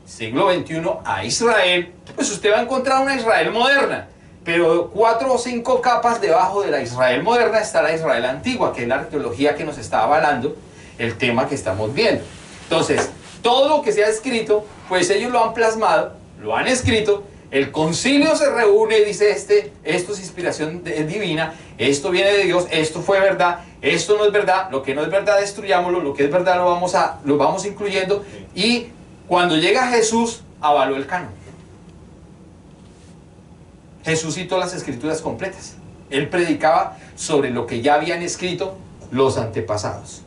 siglo XXI, a Israel, pues usted va a encontrar una Israel moderna. Pero 4 o 5 capas debajo de la Israel moderna está la Israel antigua, que es la arqueología que nos está avalando el tema que estamos viendo. Entonces, todo lo que se ha escrito, pues ellos lo han plasmado, lo han escrito, El concilio se reúne y dice, esto es inspiración divina, esto viene de Dios, esto fue verdad, esto no es verdad, lo que no es verdad destruyámoslo, lo que es verdad lo vamos incluyendo, y cuando llega Jesús, avaló el canon. Jesús citó las escrituras completas. Él predicaba sobre lo que ya habían escrito los antepasados.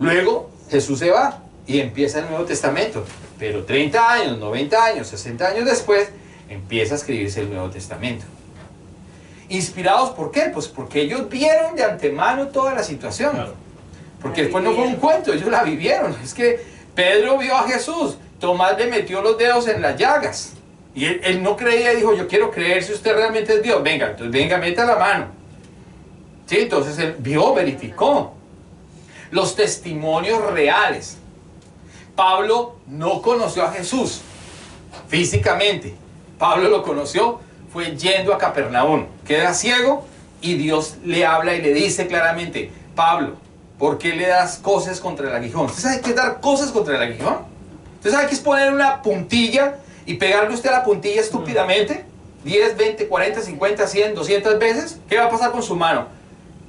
Luego Jesús se va y empieza el Nuevo Testamento. Pero 30 años, 90 años, 60 años después, empieza a escribirse el Nuevo Testamento. ¿Inspirados por qué? Pues porque ellos vieron de antemano toda la situación. Claro. Porque después no fue un cuento, ellos la vivieron. Es que Pedro vio a Jesús, Tomás le metió los dedos en las llagas. Y él no creía y dijo, yo quiero creer si usted realmente es Dios. Venga, entonces venga, meta la mano. Sí, entonces él vio, verificó. Los testimonios reales. Pablo no conoció a Jesús físicamente. Pablo lo conoció, fue yendo a Capernaum. Queda ciego y Dios le habla y le dice claramente, Pablo, ¿por qué le das cosas contra el aguijón? ¿Usted sabe qué es dar cosas contra el aguijón? ¿Usted sabe qué es poner una puntilla y pegarle usted a la puntilla estúpidamente? 10, 20, 40, 50, 100, 200 veces. ¿Qué va a pasar con su mano?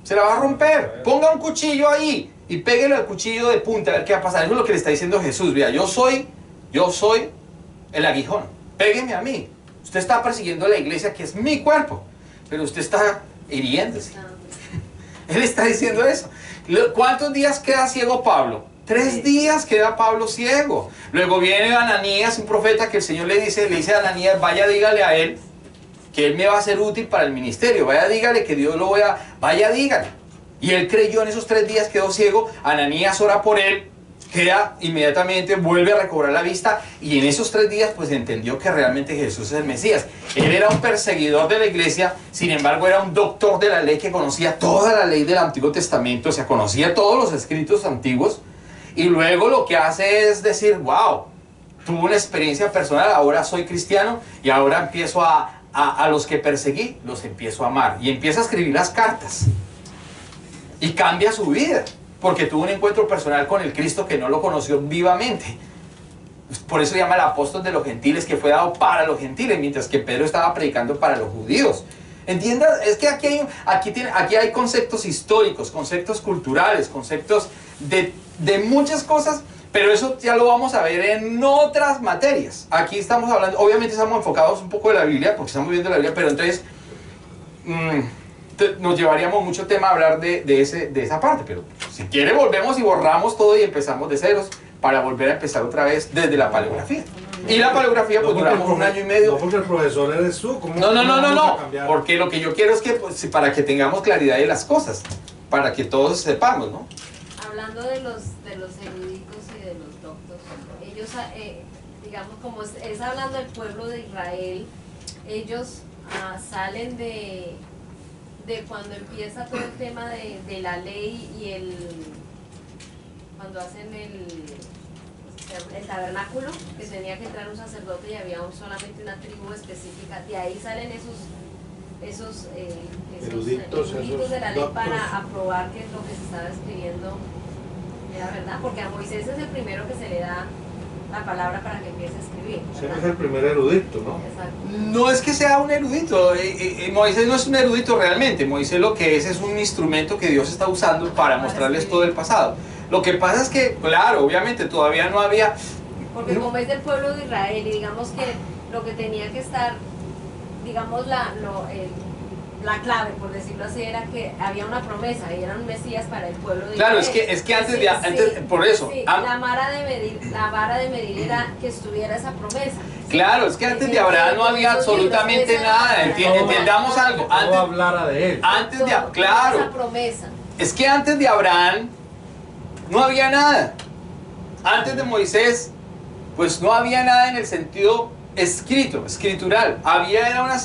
Se la va a romper. Ponga un cuchillo ahí y péguele al cuchillo de punta a ver qué va a pasar. Eso es lo que le está diciendo Jesús. Vea, yo soy el aguijón. Pégueme a mí. Usted está persiguiendo a la iglesia, que es mi cuerpo, pero usted está hiriéndose. Él está diciendo eso. ¿Cuántos días queda ciego Pablo? 3 días queda Pablo ciego. Luego viene Ananías, un profeta, que el Señor le dice a Ananías, vaya dígale a él que él me va a ser útil para el ministerio. Vaya dígale que Dios lo vaya dígale. Y él creyó, en esos 3 días quedó ciego. Ananías ora por él, queda inmediatamente, vuelve a recobrar la vista, y en esos 3 días pues entendió que realmente Jesús es el Mesías. Él era un perseguidor de la iglesia, sin embargo era un doctor de la ley que conocía toda la ley del Antiguo Testamento, o sea, conocía todos los escritos antiguos, y luego lo que hace es decir, wow, tuve una experiencia personal, ahora soy cristiano y ahora empiezo a los que perseguí, los empiezo a amar, y empieza a escribir las cartas y cambia su vida porque tuvo un encuentro personal con el Cristo que no lo conoció vivamente. Por eso se llama el apóstol de los gentiles, que fue dado para los gentiles, mientras que Pedro estaba predicando para los judíos. ¿Entiendas? Es que aquí hay conceptos históricos, conceptos culturales, conceptos de muchas cosas, pero eso ya lo vamos a ver en otras materias. Aquí estamos hablando, obviamente estamos enfocados un poco de la Biblia, porque estamos viendo la Biblia, pero entonces nos llevaríamos mucho tema a hablar de esa parte, pero si quiere volvemos y borramos todo y empezamos de ceros para volver a empezar otra vez desde la paleografía. Y la paleografía pues duramos 1 año y medio. No porque el profesor eres tú. No, porque lo que yo quiero es que pues, para que tengamos claridad de las cosas, para que todos sepamos, ¿no? Hablando de los eruditos y de los doctos, ellos, digamos, como es hablando del pueblo de Israel, ellos salen de cuando empieza todo el tema de la ley y cuando hacen el tabernáculo, que tenía que entrar un sacerdote y había solamente una tribu específica, de ahí salen esos eruditos de la ley para aprobar que lo que se estaba escribiendo era verdad, porque a Moisés es el primero que se le da la palabra para que empiece a escribir, ¿verdad? Es el primer erudito, ¿no? Exacto. No es que sea un erudito, Moisés no es un erudito realmente. Moisés lo que es un instrumento que Dios está usando para mostrarles todo el pasado. Lo que pasa es que, claro, obviamente todavía no había... Porque como es del pueblo de Israel y digamos que lo que tenía que estar, digamos la clave, por decirlo así, era que había una promesa y era un Mesías para el pueblo de Israel. Claro, es que antes por eso... Sí, la vara de medir era que estuviera esa promesa. Claro, es que antes de Abraham no había absolutamente nada. Entendamos algo. No hablara de él. Antes de claro. Esa promesa. Es que antes de Abraham no había nada. Antes de Moisés, pues no había nada en el sentido escritural. Era una...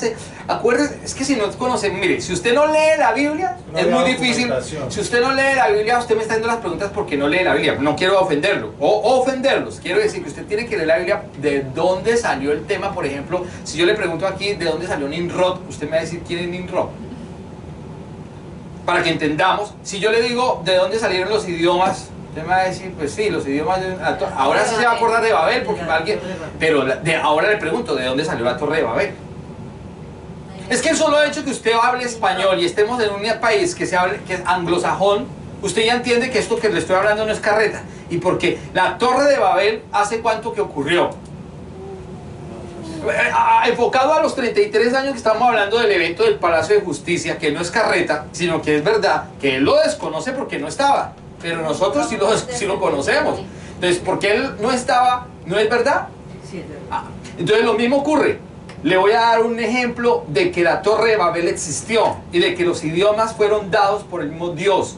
Acuérdense, es que si no conocen, mire, si usted no lee la Biblia, no es muy difícil. Si usted no lee la Biblia, usted me está haciendo las preguntas porque no lee la Biblia. No quiero ofenderlo o ofenderlos. Quiero decir que usted tiene que leer la Biblia. ¿De dónde salió el tema? Por ejemplo, si yo le pregunto aquí de dónde salió Nimrod, usted me va a decir quién es Nimrod. Para que entendamos, si yo le digo de dónde salieron los idiomas Usted me va a decir, pues sí, los idiomas ahora sí se va a acordar de Babel, porque alguien, pero ahora le pregunto, ¿de dónde salió la Torre de Babel? Es que el solo hecho que usted hable español y estemos en un país que es anglosajón, usted ya entiende que esto que le estoy hablando no es carreta. Y porque la Torre de Babel, ¿hace cuánto que ocurrió? Enfocado a los 33 años que estamos hablando del evento del Palacio de Justicia, que no es carreta, sino que es verdad, que él lo desconoce porque no estaba, pero nosotros sí lo conocemos. Entonces, porque él no estaba, ¿no es verdad? Sí, es verdad. Entonces lo mismo ocurre. Le voy a dar un ejemplo de que la Torre de Babel existió y de que los idiomas fueron dados por el mismo Dios.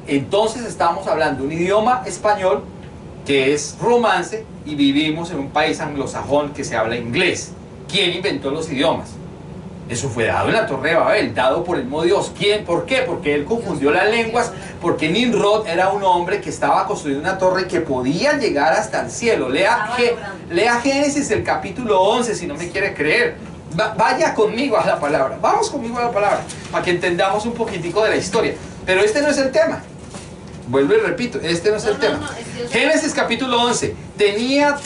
Entonces estamos hablando un idioma español que es romance y vivimos en un país anglosajón que se habla inglés. ¿Quién inventó los idiomas? Eso fue dado en la Torre de Babel, dado por el mismo Dios. ¿Quién? ¿Por qué? Porque él confundió las lenguas, porque Nimrod era un hombre que estaba construyendo una torre que podía llegar hasta el cielo. Lea Génesis el capítulo 11 si no me quiere creer. Vaya conmigo a la palabra, vamos conmigo a la palabra, para que entendamos un poquitico de la historia. Pero este no es el tema. Vuelvo y repito, este no es el tema. Génesis capítulo 11. Tenía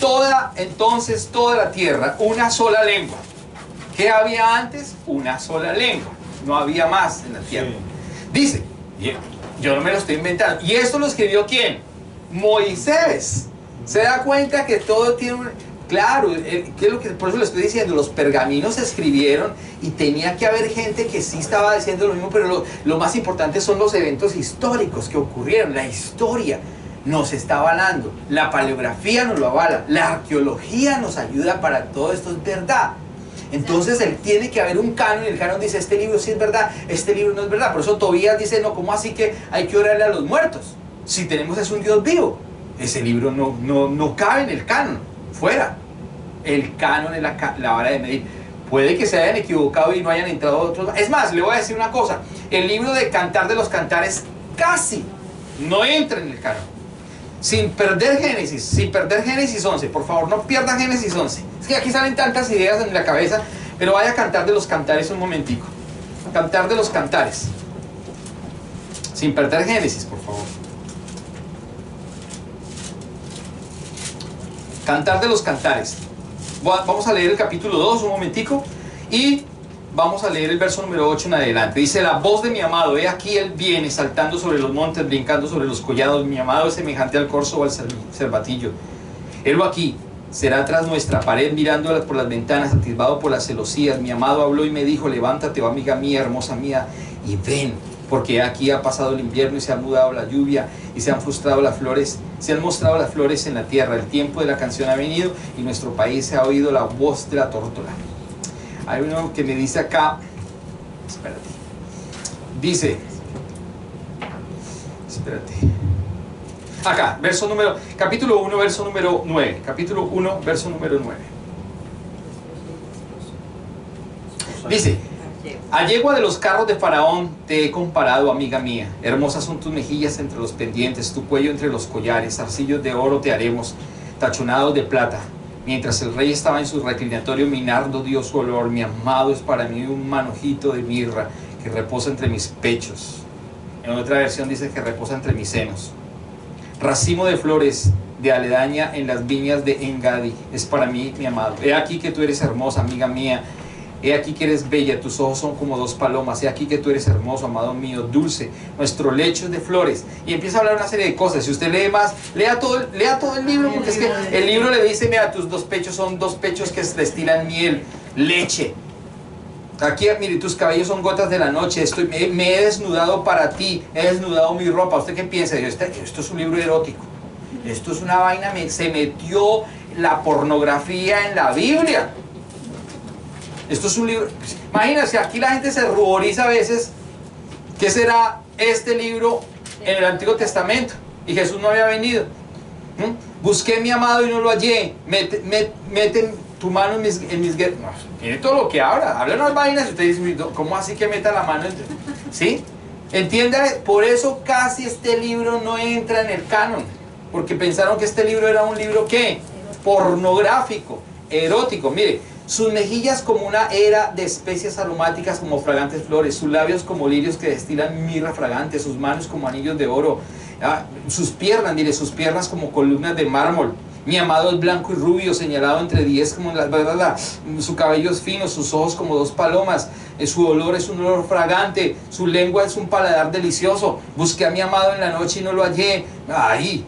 entonces toda la tierra una sola lengua. ¿Qué había antes? Una sola lengua. No había más en la tierra. Sí. Dice, yo no me lo estoy inventando. ¿Y esto lo escribió quién? Moisés. ¿Se da cuenta que todo tiene un... Claro, ¿qué es lo que, por eso le estoy diciendo, los pergaminos se escribieron y tenía que haber gente que sí estaba diciendo lo mismo, pero lo más importante son los eventos históricos que ocurrieron. La historia nos está avalando, la paleografía nos lo avala, la arqueología nos ayuda para todo esto, es verdad. Entonces tiene que haber un canon y el canon dice, este libro sí es verdad, este libro no es verdad. Por eso Tobías dice, no, ¿cómo así que hay que orarle a los muertos? Si tenemos es un Dios vivo. Ese libro no cabe en el canon, fuera. El canon es la vara de medir. Puede que se hayan equivocado y no hayan entrado otros. Es más, le voy a decir una cosa, el libro de Cantar de los Cantares casi no entra en el canon. Sin perder Génesis 11, por favor, no pierda Génesis 11. Es que aquí salen tantas ideas en la cabeza, pero vaya a Cantar de los Cantares un momentico. Cantar de los Cantares. Sin perder Génesis, por favor. Cantar de los Cantares. Vamos a leer el capítulo 2 un momentico y vamos a leer el verso número 8 en adelante. Dice, la voz de mi amado, he aquí él viene, saltando sobre los montes, brincando sobre los collados. Mi amado es semejante al corzo o al cervatillo. Helo aquí, será tras nuestra pared, mirándolas por las ventanas, atisbado por las celosías. Mi amado habló y me dijo, levántate, oh amiga mía, hermosa mía, y ven, porque aquí ha pasado el invierno y se ha mudado la lluvia y se han frustrado las flores, se han mostrado las flores en la tierra. El tiempo de la canción ha venido y nuestro país se ha oído la voz de la tórtola. Hay uno que me dice acá, espérate, dice, espérate, acá, capítulo 1, verso número 9, capítulo 1, verso número 9. Dice, a yegua de los carros de Faraón te he comparado, amiga mía. Hermosas son tus mejillas entre los pendientes, tu cuello entre los collares, zarcillos de oro te haremos, tachonados de plata. Mientras el rey estaba en su reclinatorio, mi nardo dio su olor. Mi amado es para mí un manojito de mirra que reposa entre mis pechos. En otra versión dice que reposa entre mis senos. Racimo de flores de aledaña en las viñas de Engadi es para mí, mi amado. He aquí que tú eres hermosa, amiga mía. He aquí que eres bella, tus ojos son como dos palomas. He aquí que tú eres hermoso, amado mío, dulce. Nuestro lecho es de flores. Y empieza a hablar una serie de cosas. Si usted lee más, lea todo el libro, porque es que el libro le dice, mira, tus dos pechos son dos pechos que destilan miel, leche. Aquí, mire, tus cabellos son gotas de la noche. Me he desnudado para ti, he desnudado mi ropa. ¿Usted qué piensa? Esto es un libro erótico. Esto es una vaina, se metió la pornografía en la Biblia. Esto es un libro. Imagínense, aquí la gente se ruboriza a veces. ¿Qué será este libro en el Antiguo Testamento? Y Jesús no había venido. Busqué mi amado y no lo hallé. Mete tu mano en mis no, mire todo lo que habla unas vainas y usted dice, ¿cómo así que meta la mano? ¿Sí? Entienda, por eso casi este libro no entra en el canon, porque pensaron que este libro era un libro ¿qué? Pornográfico, erótico. Mire, sus mejillas como una era de especias aromáticas como fragantes flores, sus labios como lirios que destilan mirra fragante, sus manos como anillos de oro Sus piernas, mire, sus piernas como columnas de mármol. Mi amado es blanco y rubio, señalado entre 10 como su cabello es fino, sus ojos como 2 palomas, su olor es un olor fragante, su lengua es un paladar delicioso. Busqué a mi amado en la noche y no lo hallé. Ahí.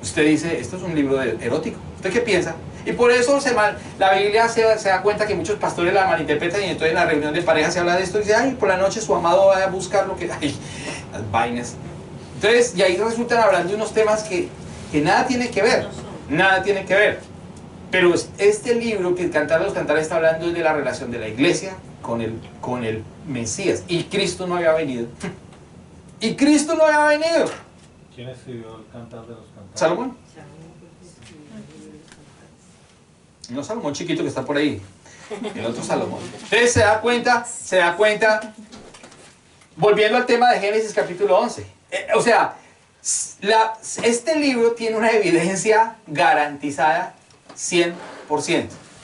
Usted dice, esto es un libro erótico. ¿Usted qué piensa? Y por eso la Biblia se da cuenta que muchos pastores la malinterpretan y entonces en la reunión de pareja se habla de esto y dice, ay, por la noche su amado va a buscar lo que... Ay, las vainas. Entonces, y ahí resultan hablando de unos temas que nada tiene que ver. Nada tiene que ver. Pero este libro que Cantar de los Cantares está hablando es de la relación de la iglesia con el Mesías. Y Cristo no había venido. Y Cristo no había venido. ¿Quién escribió el Cantar de los Cantares? Salomón. No Salomón chiquito que está por ahí. El otro Salomón. Entonces se da cuenta. Volviendo al tema de Génesis capítulo 11. O sea, este libro tiene una evidencia garantizada 100%.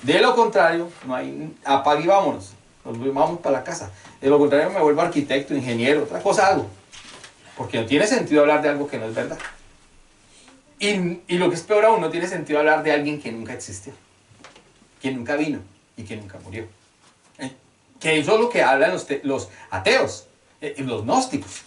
De lo contrario, no hay, apague y vámonos. Nos vamos para la casa. De lo contrario me vuelvo arquitecto, ingeniero, otra cosa hago. Porque no tiene sentido hablar de algo que no es verdad. Y lo que es peor aún, no tiene sentido hablar de alguien que nunca existió. Que nunca vino y que nunca murió. Que eso es lo que hablan los ateos, los gnósticos.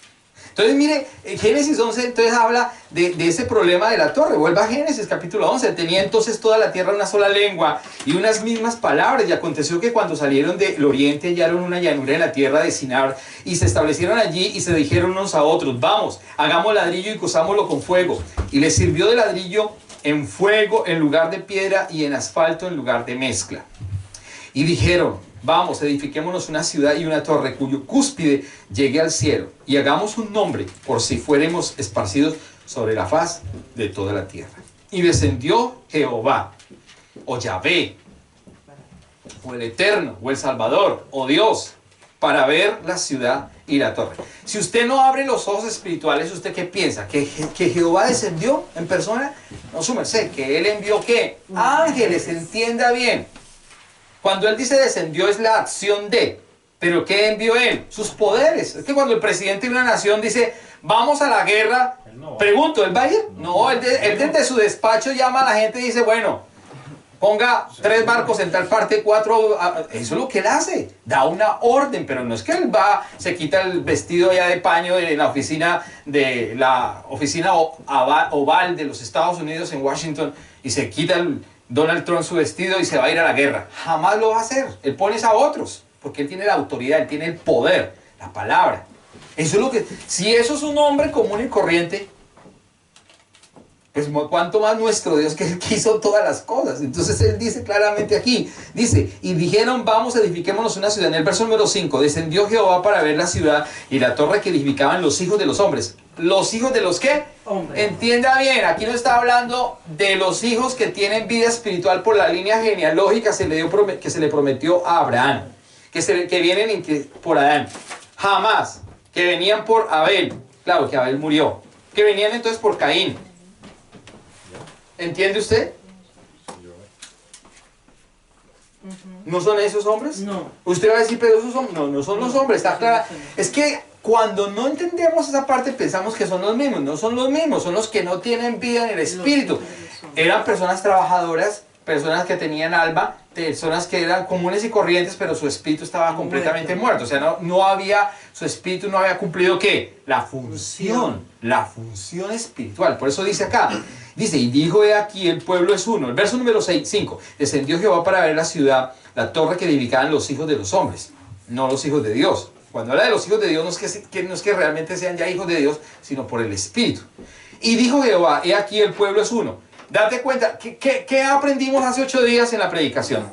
Entonces mire, Génesis 11 entonces habla de ese problema de la torre. Vuelva a Génesis capítulo 11. Tenía entonces toda la tierra una sola lengua y unas mismas palabras. Y aconteció que cuando salieron del oriente hallaron una llanura en la tierra de Sinar y se establecieron allí y se dijeron unos a otros, vamos, hagamos ladrillo y cosámoslo con fuego. Y les sirvió de ladrillo en fuego en lugar de piedra y en asfalto en lugar de mezcla. Y dijeron, vamos, edifiquémonos una ciudad y una torre cuyo cúspide llegue al cielo y hagamos un nombre por si fuéramos esparcidos sobre la faz de toda la tierra. Y descendió Jehová, o Yahvé, o el Eterno, o el Salvador, o Dios, para ver la ciudad y la torre. Si usted no abre los ojos espirituales, ¿usted qué piensa? ¿Que Jehová descendió en persona? No, su merced, que Él envió ¿qué? Ángeles, entienda bien. Cuando Él dice descendió es la acción de, pero ¿qué envió Él? Sus poderes. Es que cuando el presidente de una nación dice, vamos a la guerra, pregunto, ¿Él va a ir? No, él desde su despacho llama a la gente y dice, bueno, ponga 3 barcos en tal parte, 4, eso es lo que Él hace, da una orden, pero no es que Él va, se quita el vestido ya de paño en la oficina oval de los Estados Unidos en Washington y se quita Donald Trump su vestido y se va a ir a la guerra. Jamás lo va a hacer. Él pone a otros, porque Él tiene la autoridad, Él tiene el poder, la palabra. Eso es lo que, si eso es un hombre común y corriente, pues cuánto más nuestro Dios que Él hizo todas las cosas. Entonces Él dice claramente aquí, dice, y dijeron, vamos, edifiquémonos una ciudad. En el verso número 5, descendió Jehová para ver la ciudad y la torre que edificaban los hijos de los hombres. ¿Los hijos de los qué? Hombre. Entienda bien, aquí no está hablando de los hijos que tienen vida espiritual por la línea genealógica que se le prometió a Abraham, que vienen por Adán. Jamás, que venían por Abel, claro que Abel murió, que venían entonces por Caín. ¿Entiende usted? ¿No son esos hombres? No. Usted va a decir, pero esos hombres, no son los hombres, está clara. Es que cuando no entendemos esa parte pensamos que son los mismos. No son los mismos, son los que no tienen vida en el espíritu. Eran personas trabajadoras, personas que tenían alma, personas que eran comunes y corrientes, pero su espíritu estaba completamente muerto. O sea, su espíritu no había cumplido ¿qué? La función espiritual. Por eso dice acá, dice, y dijo he aquí el pueblo es uno. El verso número 5, descendió Jehová para ver la ciudad, la torre que edificaban los hijos de los hombres, no los hijos de Dios. Cuando habla de los hijos de Dios, no es que realmente sean ya hijos de Dios, sino por el Espíritu. Y dijo Jehová, he aquí el pueblo es uno. Date cuenta, ¿qué aprendimos hace 8 días en la predicación?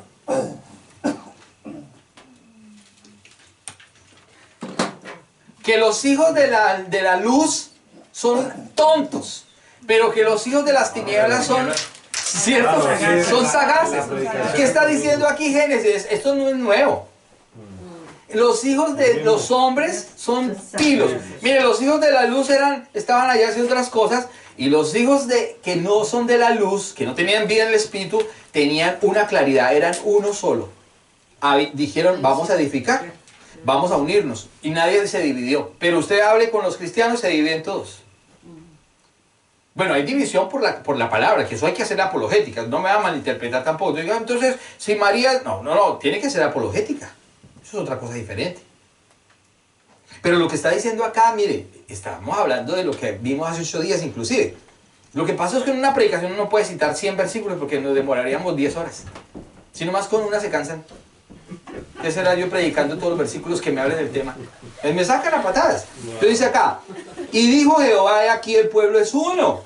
Que los hijos de la luz son tontos, pero que los hijos de las tinieblas son ciertos, son sagaces. ¿Qué está diciendo aquí Génesis? Esto no es nuevo. Los hijos de los hombres son pilos. Mire, los hijos de la luz estaban allá haciendo otras cosas, y los hijos que no son de la luz, que no tenían vida en el espíritu, tenían una claridad, eran uno solo. Dijeron, vamos a edificar, vamos a unirnos, y nadie se dividió. Pero usted hable con los cristianos, se dividen todos. Bueno, hay división por la palabra, que eso hay que hacer apologética, no me va a malinterpretar tampoco. Entonces, si María, no, tiene que ser apologética. Eso es otra cosa diferente. Pero lo que está diciendo acá, mire, estamos hablando de lo que vimos hace 8 días inclusive. Lo que pasa es que en una predicación uno puede citar 100 versículos porque nos demoraríamos 10 horas. Si nomás con una se cansan. ¿Qué será yo predicando todos los versículos que me hablen del tema? Me sacan a patadas. Entonces dice acá, y dijo Jehová, he aquí el pueblo es uno,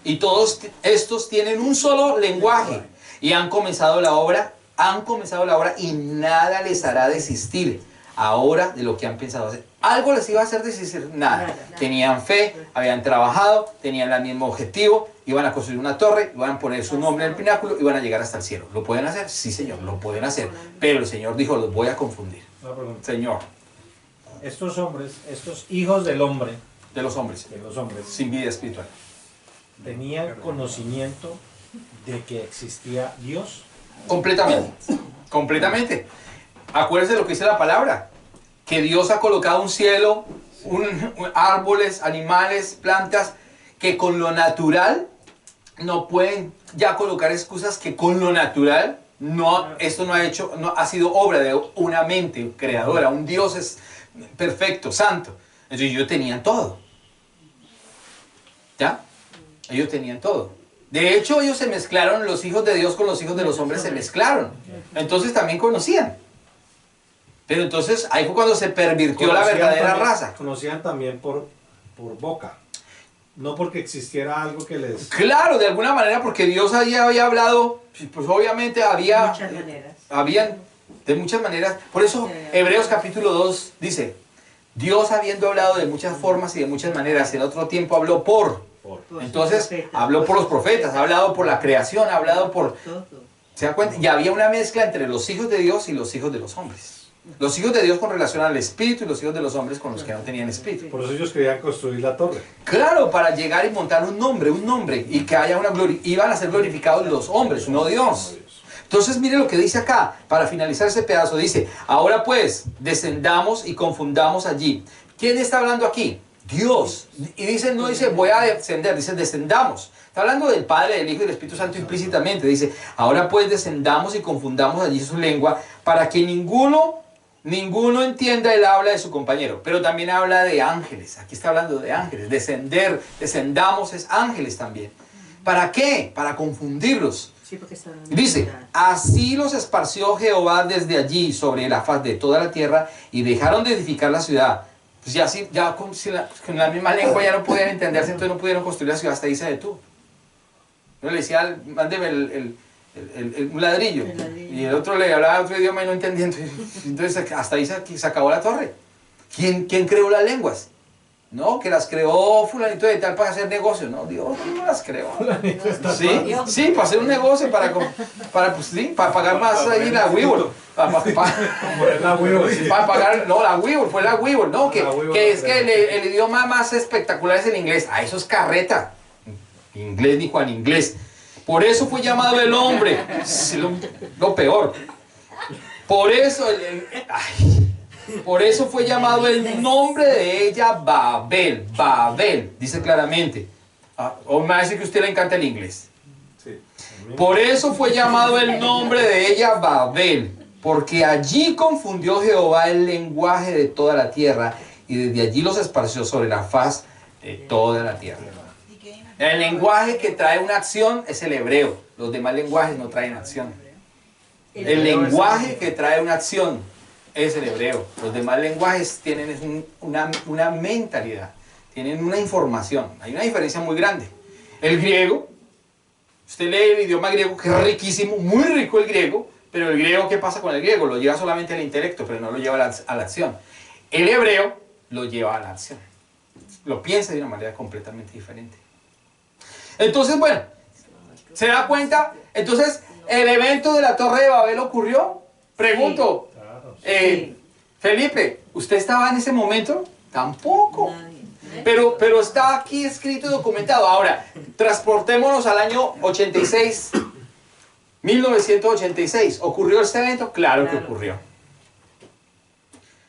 y todos estos tienen un solo lenguaje, y han comenzado la obra y nada les hará desistir ahora de lo que han pensado hacer. Algo les iba a hacer desistir, nada. Tenían fe, habían trabajado, tenían el mismo objetivo, iban a construir una torre, iban a poner su nombre en el pináculo, iban a llegar hasta el cielo. ¿Lo pueden hacer? Sí, Señor, lo pueden hacer. Pero el Señor dijo, los voy a confundir. Señor. Estos hombres, estos hijos del hombre, De los hombres, sin vida espiritual, tenían conocimiento de que existía Dios. completamente. Acuérdense de lo que dice la palabra, que Dios ha colocado un cielo, árboles, animales, plantas, que con lo natural no pueden ya colocar excusas, que con lo natural esto no ha sido obra de una mente creadora, un Dios es perfecto, santo. Entonces ellos tenían todo. ¿Ya? Ellos tenían todo. De hecho, ellos se mezclaron, los hijos de Dios con los hijos de los hombres se mezclaron. Entonces también conocían. Pero entonces ahí fue cuando se pervirtió la verdadera raza. Conocían también por boca. No porque existiera algo que les... Claro, de alguna manera, porque Dios había hablado, pues obviamente había... Muchas maneras. Habían de muchas maneras. Por eso Hebreos capítulo 2 dice, Dios habiendo hablado de muchas formas y de muchas maneras, en otro tiempo habló por. Entonces habló por los profetas, ha hablado por la creación, ha hablado por... ¿Se dan cuenta? Y había una mezcla entre los hijos de Dios y los hijos de los hombres. Los hijos de Dios con relación al espíritu y los hijos de los hombres con los que no tenían espíritu. Por eso ellos querían construir la torre. Claro, para llegar y montar un nombre, y que haya una gloria. Iban a ser glorificados los hombres, no Dios. Entonces mire lo que dice acá, para finalizar ese pedazo, dice, ahora pues, descendamos y confundamos allí. ¿Quién está hablando aquí? Dios. Y dice, no dice voy a descender, dice descendamos. Está hablando del Padre, del Hijo y del Espíritu Santo implícitamente. Dice, ahora pues descendamos y confundamos allí su lengua para que ninguno entienda el habla de su compañero. Pero también habla de ángeles. Aquí está hablando de ángeles. Descendamos es ángeles también. ¿Para qué? Para confundirlos. Dice, así los esparció Jehová desde allí sobre la faz de toda la tierra y dejaron de edificar la ciudad. Pues ya con la misma lengua ya no podían entenderse, entonces no pudieron construir la ciudad, hasta ahí se detuvo. Yo le decía, mándeme un ladrillo. Y el otro le hablaba otro idioma y no entendía. Entonces hasta ahí se acabó la torre. ¿Quién creó las lenguas? No, que las creó fulanito de tal para hacer negocio. No, Dios no las creó. Sí, para hacer un negocio, para pagar más ahí la Weevil. Para pagar, no, la Weevil, fue la Weevil. No, que es que el idioma más espectacular es el inglés. Ah, eso es carreta. Inglés ni Juan Inglés. Por eso fue llamado el hombre. Lo peor. Por eso fue llamado el nombre de ella Babel. Babel, dice claramente. O me va a decir que a usted le encanta el inglés. Por eso fue llamado el nombre de ella Babel. Porque allí confundió Jehová el lenguaje de toda la tierra. Y desde allí los esparció sobre la faz de toda la tierra. El lenguaje que trae una acción es el hebreo. Los demás lenguajes no traen acción. El lenguaje que trae una acción es el hebreo. Los demás lenguajes tienen una mentalidad, tienen una información. Hay una diferencia muy grande. El griego, usted lee el idioma griego, que es riquísimo, muy rico el griego, pero el griego, ¿qué pasa con el griego? Lo lleva solamente al intelecto, pero no lo lleva a la acción. El hebreo lo lleva a la acción. Lo piensa de una manera completamente diferente. Entonces, bueno, ¿se da cuenta? Entonces, ¿el evento de la Torre de Babel ocurrió? Pregunto, Felipe, ¿usted estaba en ese momento? Tampoco. Pero está aquí escrito y documentado. Ahora, transportémonos al año 86, 1986. ¿Ocurrió este evento? Claro que ocurrió.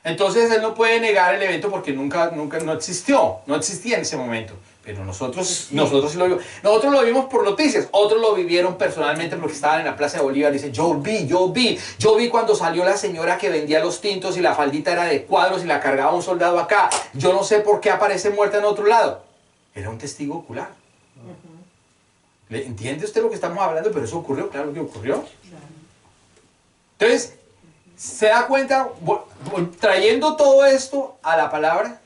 Entonces él no puede negar el evento porque nunca no existió, no existía en ese momento. Pero nosotros sí lo vimos. Nosotros lo vimos por noticias, otros lo vivieron personalmente porque estaban en la Plaza de Bolívar. Dicen, yo vi cuando salió la señora que vendía los tintos y la faldita era de cuadros y la cargaba un soldado acá. Yo no sé por qué aparece muerta en otro lado. Era un testigo ocular. ¿Entiende usted lo que estamos hablando? Pero eso ocurrió, claro que ocurrió. Entonces, se da cuenta, trayendo todo esto a la palabra,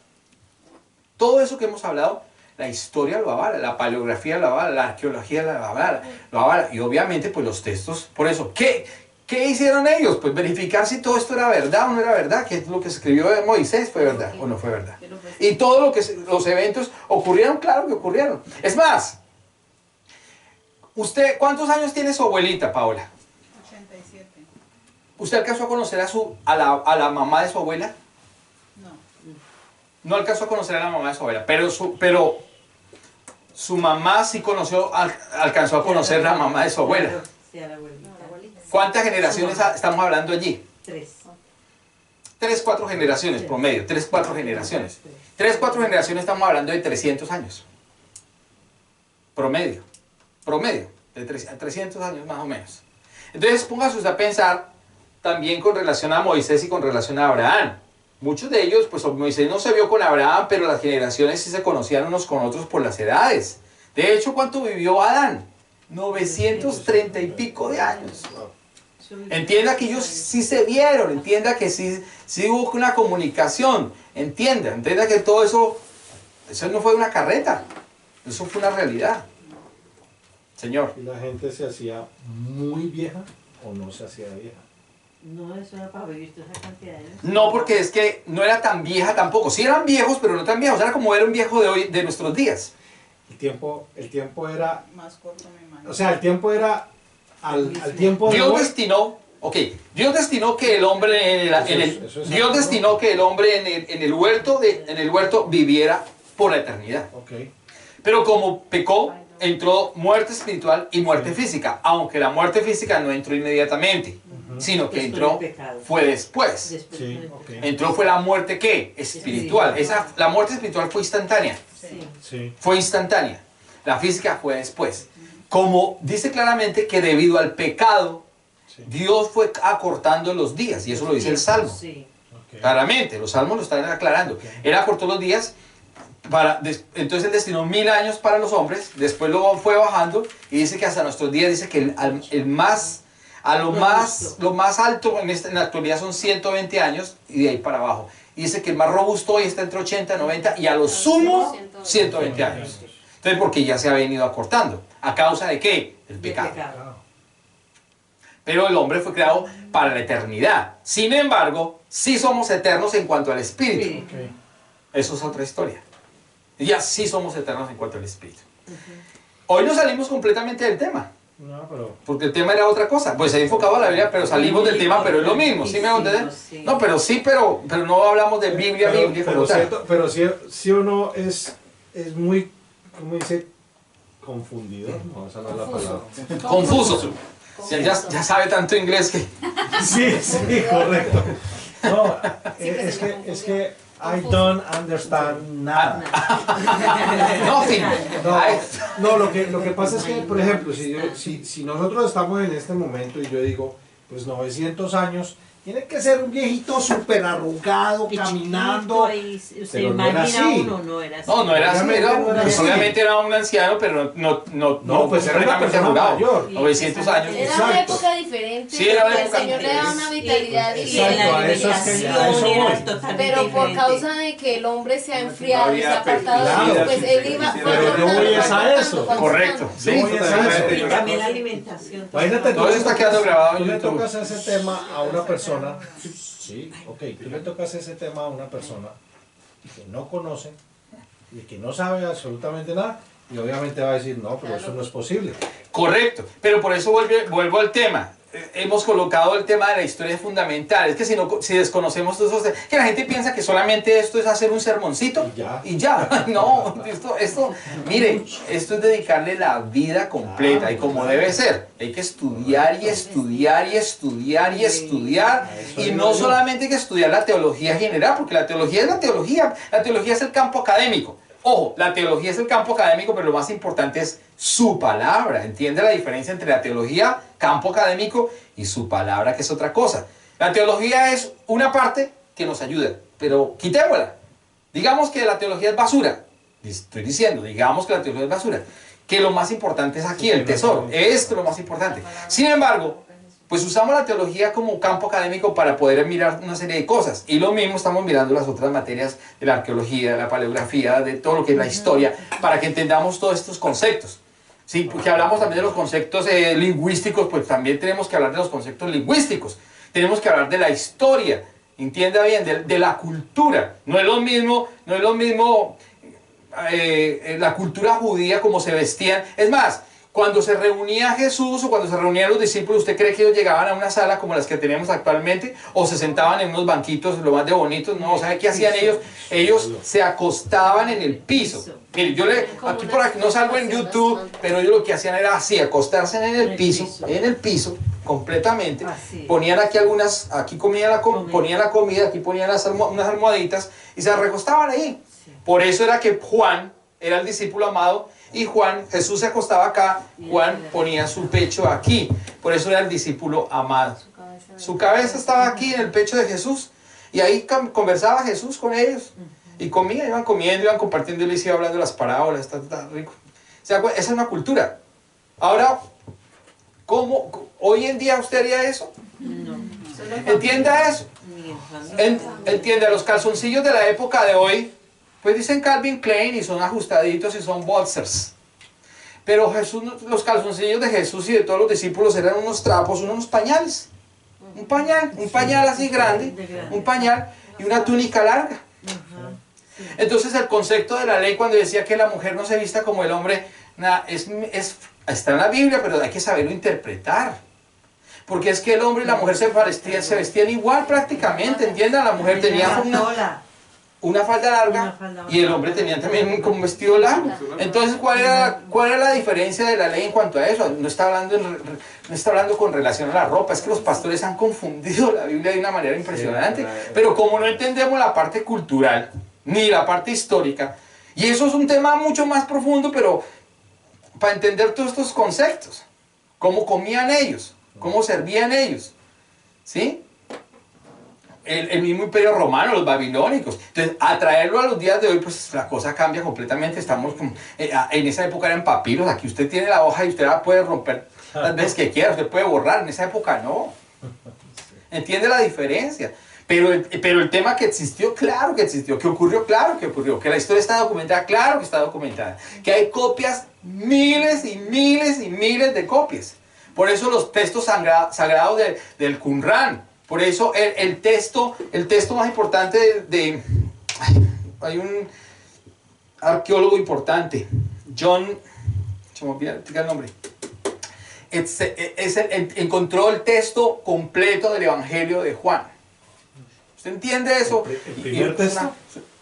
todo eso que hemos hablado, la historia lo avala, la paleografía lo avala, la arqueología lo avala, y obviamente pues los textos, por eso, ¿qué hicieron ellos? Pues verificar si todo esto era verdad o no era verdad, que lo que escribió Moisés fue verdad o no fue verdad. Y todo lo que los eventos ocurrieron, claro que ocurrieron. Es más, ¿usted cuántos años tiene su abuelita, Paola? 87. ¿Usted alcanzó a conocer a la mamá de su abuela? No alcanzó a conocer a la mamá de su abuela, pero su mamá sí alcanzó a conocer a la mamá de su abuela. Sí, a la abuelita. ¿Cuántas generaciones estamos hablando allí? 3. 3, 4 generaciones promedio, 3, 4 generaciones. 3, 4 generaciones estamos hablando de 300 años. Promedio, de 300 años más o menos. Entonces póngase usted a pensar también con relación a Moisés y con relación a Abraham. Muchos de ellos, pues Moisés no se vio con Abraham, pero las generaciones sí se conocían unos con otros por las edades. De hecho, ¿cuánto vivió Adán? 930 y pico de años. Entienda que ellos sí se vieron, entienda que sí hubo una comunicación, entienda que todo eso no fue una carreta, eso fue una realidad. Señor. ¿Y la gente se hacía muy vieja o no se hacía vieja? No, eso era para vivir toda esa cantidad de años. No, porque es que no era tan vieja tampoco. Sí eran viejos, pero no tan viejos. Era como era un viejo de hoy, de nuestros días. El tiempo era... Más corto, me imagino. O sea, el tiempo era... Al tiempo de Dios hoy... Dios destinó que el hombre Dios destinó que el hombre en el huerto viviera por la eternidad. Okay. Pero como pecó, entró muerte espiritual y muerte física, aunque la muerte física no entró inmediatamente, sino que entró fue después. Sí, okay. Entró fue la muerte ¿qué? Espiritual. La muerte espiritual fue instantánea. Sí. Fue instantánea. La física fue después. Como dice claramente que debido al pecado, Dios fue acortando los días, y eso lo dice el Salmo. Sí. Okay. Claramente, los salmos lo están aclarando. Él acortó los días, entonces él destinó 1000 años para los hombres, después lo fue bajando, y dice que hasta nuestros días, dice que lo más alto en la actualidad son 120 años, y de ahí para abajo. Y dice que el más robusto hoy está entre 80, 90, y a lo sumo 120 años. Entonces, porque ya se ha venido acortando. ¿A causa de qué? Del pecado. Pero el hombre fue creado para la eternidad. Sin embargo, sí somos eternos en cuanto al espíritu. Okay. Eso es otra historia. Ya sí somos eternos en cuanto al espíritu. Hoy no salimos completamente del tema. No, pero... Porque el tema era otra cosa. Pues se ha enfocado a la Biblia, pero salimos del tema, pero es lo mismo. ¿Sí me van a entender? No, pero no hablamos de Biblia. Pero sí o no es muy, ¿cómo dice? Confundido. No, esa no es la palabra. Confuso. Ya sabe tanto inglés que... Sí, correcto. No, es que I don't understand nada. No, lo que pasa es que, por ejemplo, si nosotros estamos en este momento y yo digo, pues 900 años, tiene que ser un viejito súper arrugado, caminando. Pero no era así. No era así. No era así. Obviamente era un anciano, pero no pues era una persona mayor. 900 años. Era una época diferente. Sí, era una época época diferente. El Señor le da una vitalidad diferente. Pero por causa de que el hombre se ha enfriado y se ha apartado de Dios, pues él iba... Pero yo voy a eso. Correcto. Sí, Y también la alimentación. Todo eso está quedando grabado en YouTube. Tú le YouTube. tocas ese tema a una persona. Sí, ok, tú le tocas ese tema a una persona que no conoce y que no sabe absolutamente nada y obviamente va a decir, no, pero eso no es posible. Correcto, pero por eso vuelvo al tema. hemos colocado el tema de la historia fundamental. Es que si desconocemos todos esos, que la gente piensa que solamente esto es hacer un sermoncito y ya. No, mire, esto es dedicarle la vida completa y como debe ser. Hay que estudiar y estudiar y estudiar y estudiar. Y no solamente hay que estudiar la teología general, porque la teología es la teología. La teología es el campo académico. Ojo, la teología es el campo académico, pero lo más importante es su palabra. ¿Entiende la diferencia entre la teología, campo académico, y su palabra, que es otra cosa? La teología es una parte que nos ayuda, pero quitémosla. Digamos que la teología es basura. Estoy diciendo, digamos que la teología es basura. Que lo más importante es aquí, el tesoro. Esto es lo más importante. Sin embargo, pues usamos la teología como campo académico para poder mirar una serie de cosas. Y lo mismo estamos mirando las otras materias de la arqueología, de la paleografía, de todo lo que es la historia, para que entendamos todos estos conceptos. Sí, porque hablamos también de los conceptos lingüísticos, pues también tenemos que hablar de los conceptos lingüísticos. Tenemos que hablar de la historia, entienda bien, de la cultura. No es lo mismo la cultura judía como se vestían. Es más, cuando se reunía Jesús o cuando se reunían los discípulos, ¿usted cree que ellos llegaban a una sala como las que tenemos actualmente? ¿O se sentaban en unos banquitos lo más de bonitos? No, ¿sabe qué hacían ellos? Ellos se acostaban en el piso. Mire, aquí por aquí no salgo en YouTube, pero ellos lo que hacían era así, acostarse en el piso, completamente. Ponían aquí aquí ponían la comida, aquí ponían unas almohaditas y se recostaban ahí. Por eso era que Juan era el discípulo amado. Y Jesús se acostaba acá, Juan ponía su pecho aquí. Por eso era el discípulo amado. Su cabeza estaba aquí en el pecho de Jesús. Y ahí conversaba Jesús con ellos. Y comían, iban comiendo, iban compartiendo y les iba hablando las parábolas. Está rico. O sea, esa es una cultura. Ahora, ¿cómo hoy en día usted haría eso? No. Entienda eso. Entienda, los calzoncillos de la época de hoy, pues dicen Calvin Klein y son ajustaditos y son boxers. Pero los calzoncillos de Jesús y de todos los discípulos eran unos trapos, unos pañales. Un pañal así grande, un pañal y una túnica larga. Entonces el concepto de la ley cuando decía que la mujer no se vista como el hombre, está en la Biblia, pero hay que saberlo interpretar. Porque es que el hombre y la mujer se vestían igual prácticamente, ¿entiendan? La mujer tenía una falda larga y el hombre tenía también un vestido largo. Entonces, ¿cuál era la diferencia de la ley en cuanto a eso? No está hablando con relación a la ropa, es que los pastores han confundido la Biblia de una manera impresionante. Pero como no entendemos la parte cultural, ni la parte histórica, y eso es un tema mucho más profundo, pero para entender todos estos conceptos, cómo comían ellos, cómo servían ellos, ¿sí? El mismo imperio romano, los babilónicos. Entonces, a traerlo a los días de hoy, pues la cosa cambia completamente. Estamos en esa época eran papiros. Aquí usted tiene la hoja y usted la puede romper las veces que quiera. Usted puede borrar. En esa época no. ¿Entiende la diferencia? Pero el tema que existió, claro que existió. Que ocurrió, claro que ocurrió. Que la historia está documentada, claro que está documentada. Que hay copias, miles y miles y miles de copias. Por eso los textos sagrados del Qumran. Por eso el texto más importante hay un arqueólogo importante, John, se me olvida el nombre, encontró el texto completo del Evangelio de Juan. ¿Usted entiende eso? ¿El primer texto?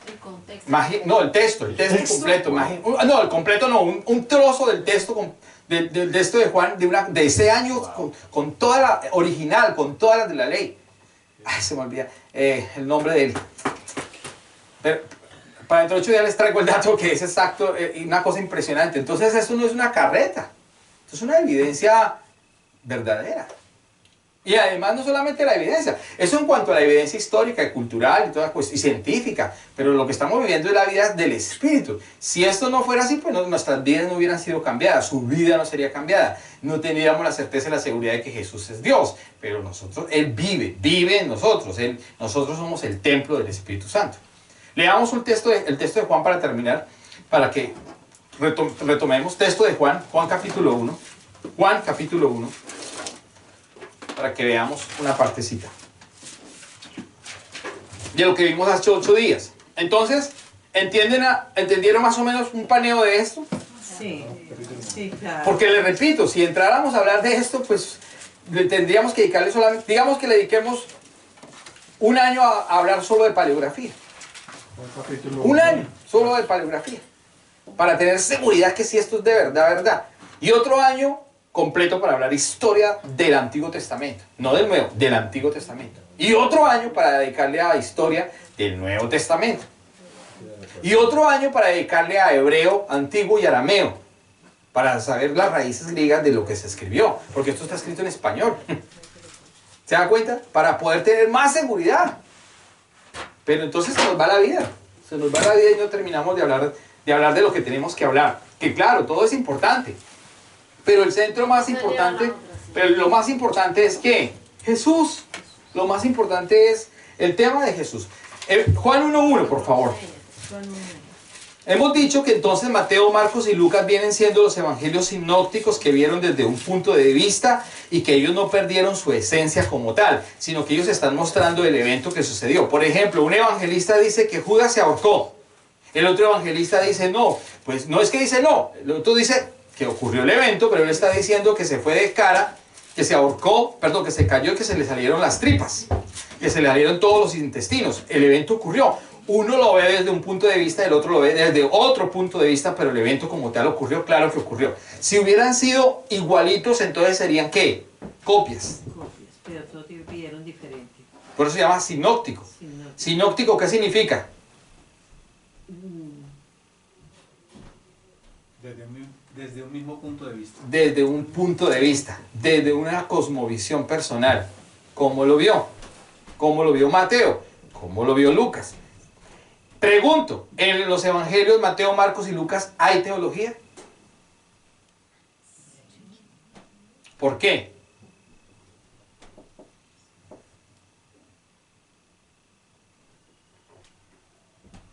El contexto. No, el texto completo. No, el completo no, un trozo del texto del texto de Juan de ese año, con toda la original, con todas las de la ley. Ay, se me olvida el nombre de él. Pero para dentro de 8 días les traigo el dato que es exacto y una cosa impresionante. Entonces esto no es una carreta, esto es una evidencia verdadera. Y además no solamente la evidencia, eso en cuanto a la evidencia histórica y cultural y científica, pero lo que estamos viviendo es la vida del Espíritu. Si esto no fuera así, pues nuestras vidas no hubieran sido cambiadas, su vida no sería cambiada, no tendríamos la certeza y la seguridad de que Jesús es Dios, pero Él vive en nosotros, nosotros somos el templo del Espíritu Santo. Leamos el texto de Juan para terminar, para que retomemos texto de Juan capítulo 1, para que veamos una partecita de lo que vimos hace 8 días. Entonces, ¿entendieron más o menos un paneo de esto? Sí, claro. Porque les repito, si entráramos a hablar de esto, pues tendríamos que dedicarle solamente, digamos que le dediquemos un año a hablar solo de paleografía. Un año solo de paleografía. Para tener seguridad que si esto es de verdad, verdad. Y otro año completo para hablar historia del Antiguo Testamento. No del Nuevo, del Antiguo Testamento. Y otro año para dedicarle a historia del Nuevo Testamento. Y otro año para dedicarle a hebreo, antiguo y arameo. Para saber las raíces griegas de lo que se escribió. Porque esto está escrito en español. ¿Se da cuenta? Para poder tener más seguridad. Pero entonces se nos va la vida. Se nos va la vida y no terminamos de hablar de lo que tenemos que hablar. Que claro, todo es importante. Pero el centro más importante, pero lo más importante es que Jesús. Lo más importante es el tema de Jesús. Juan 1.1, por favor. Hemos dicho que entonces Mateo, Marcos y Lucas vienen siendo los evangelios sinópticos que vieron desde un punto de vista y que ellos no perdieron su esencia como tal, sino que ellos están mostrando el evento que sucedió. Por ejemplo, un evangelista dice que Judas se ahorcó. El otro evangelista dice no. Pues no es que dice no. El otro dice que ocurrió el evento, pero él está diciendo que se fue de cara, que se ahorcó, perdón, que se cayó y que se le salieron las tripas, que se le salieron todos los intestinos. El evento ocurrió. Uno lo ve desde un punto de vista, el otro lo ve desde otro punto de vista, pero el evento como tal ocurrió, claro que ocurrió. Si hubieran sido igualitos, entonces serían ¿qué? Copias. Copias, pero todos pidieron diferente. Por eso se llama sinóptico. Sinóptico, ¿qué significa? Desde un mismo punto de vista. Desde un punto de vista, desde una cosmovisión personal. ¿Cómo lo vio? ¿Cómo lo vio Mateo? ¿Cómo lo vio Lucas? Pregunto, ¿en los evangelios Mateo, Marcos y Lucas hay teología? ¿Por qué?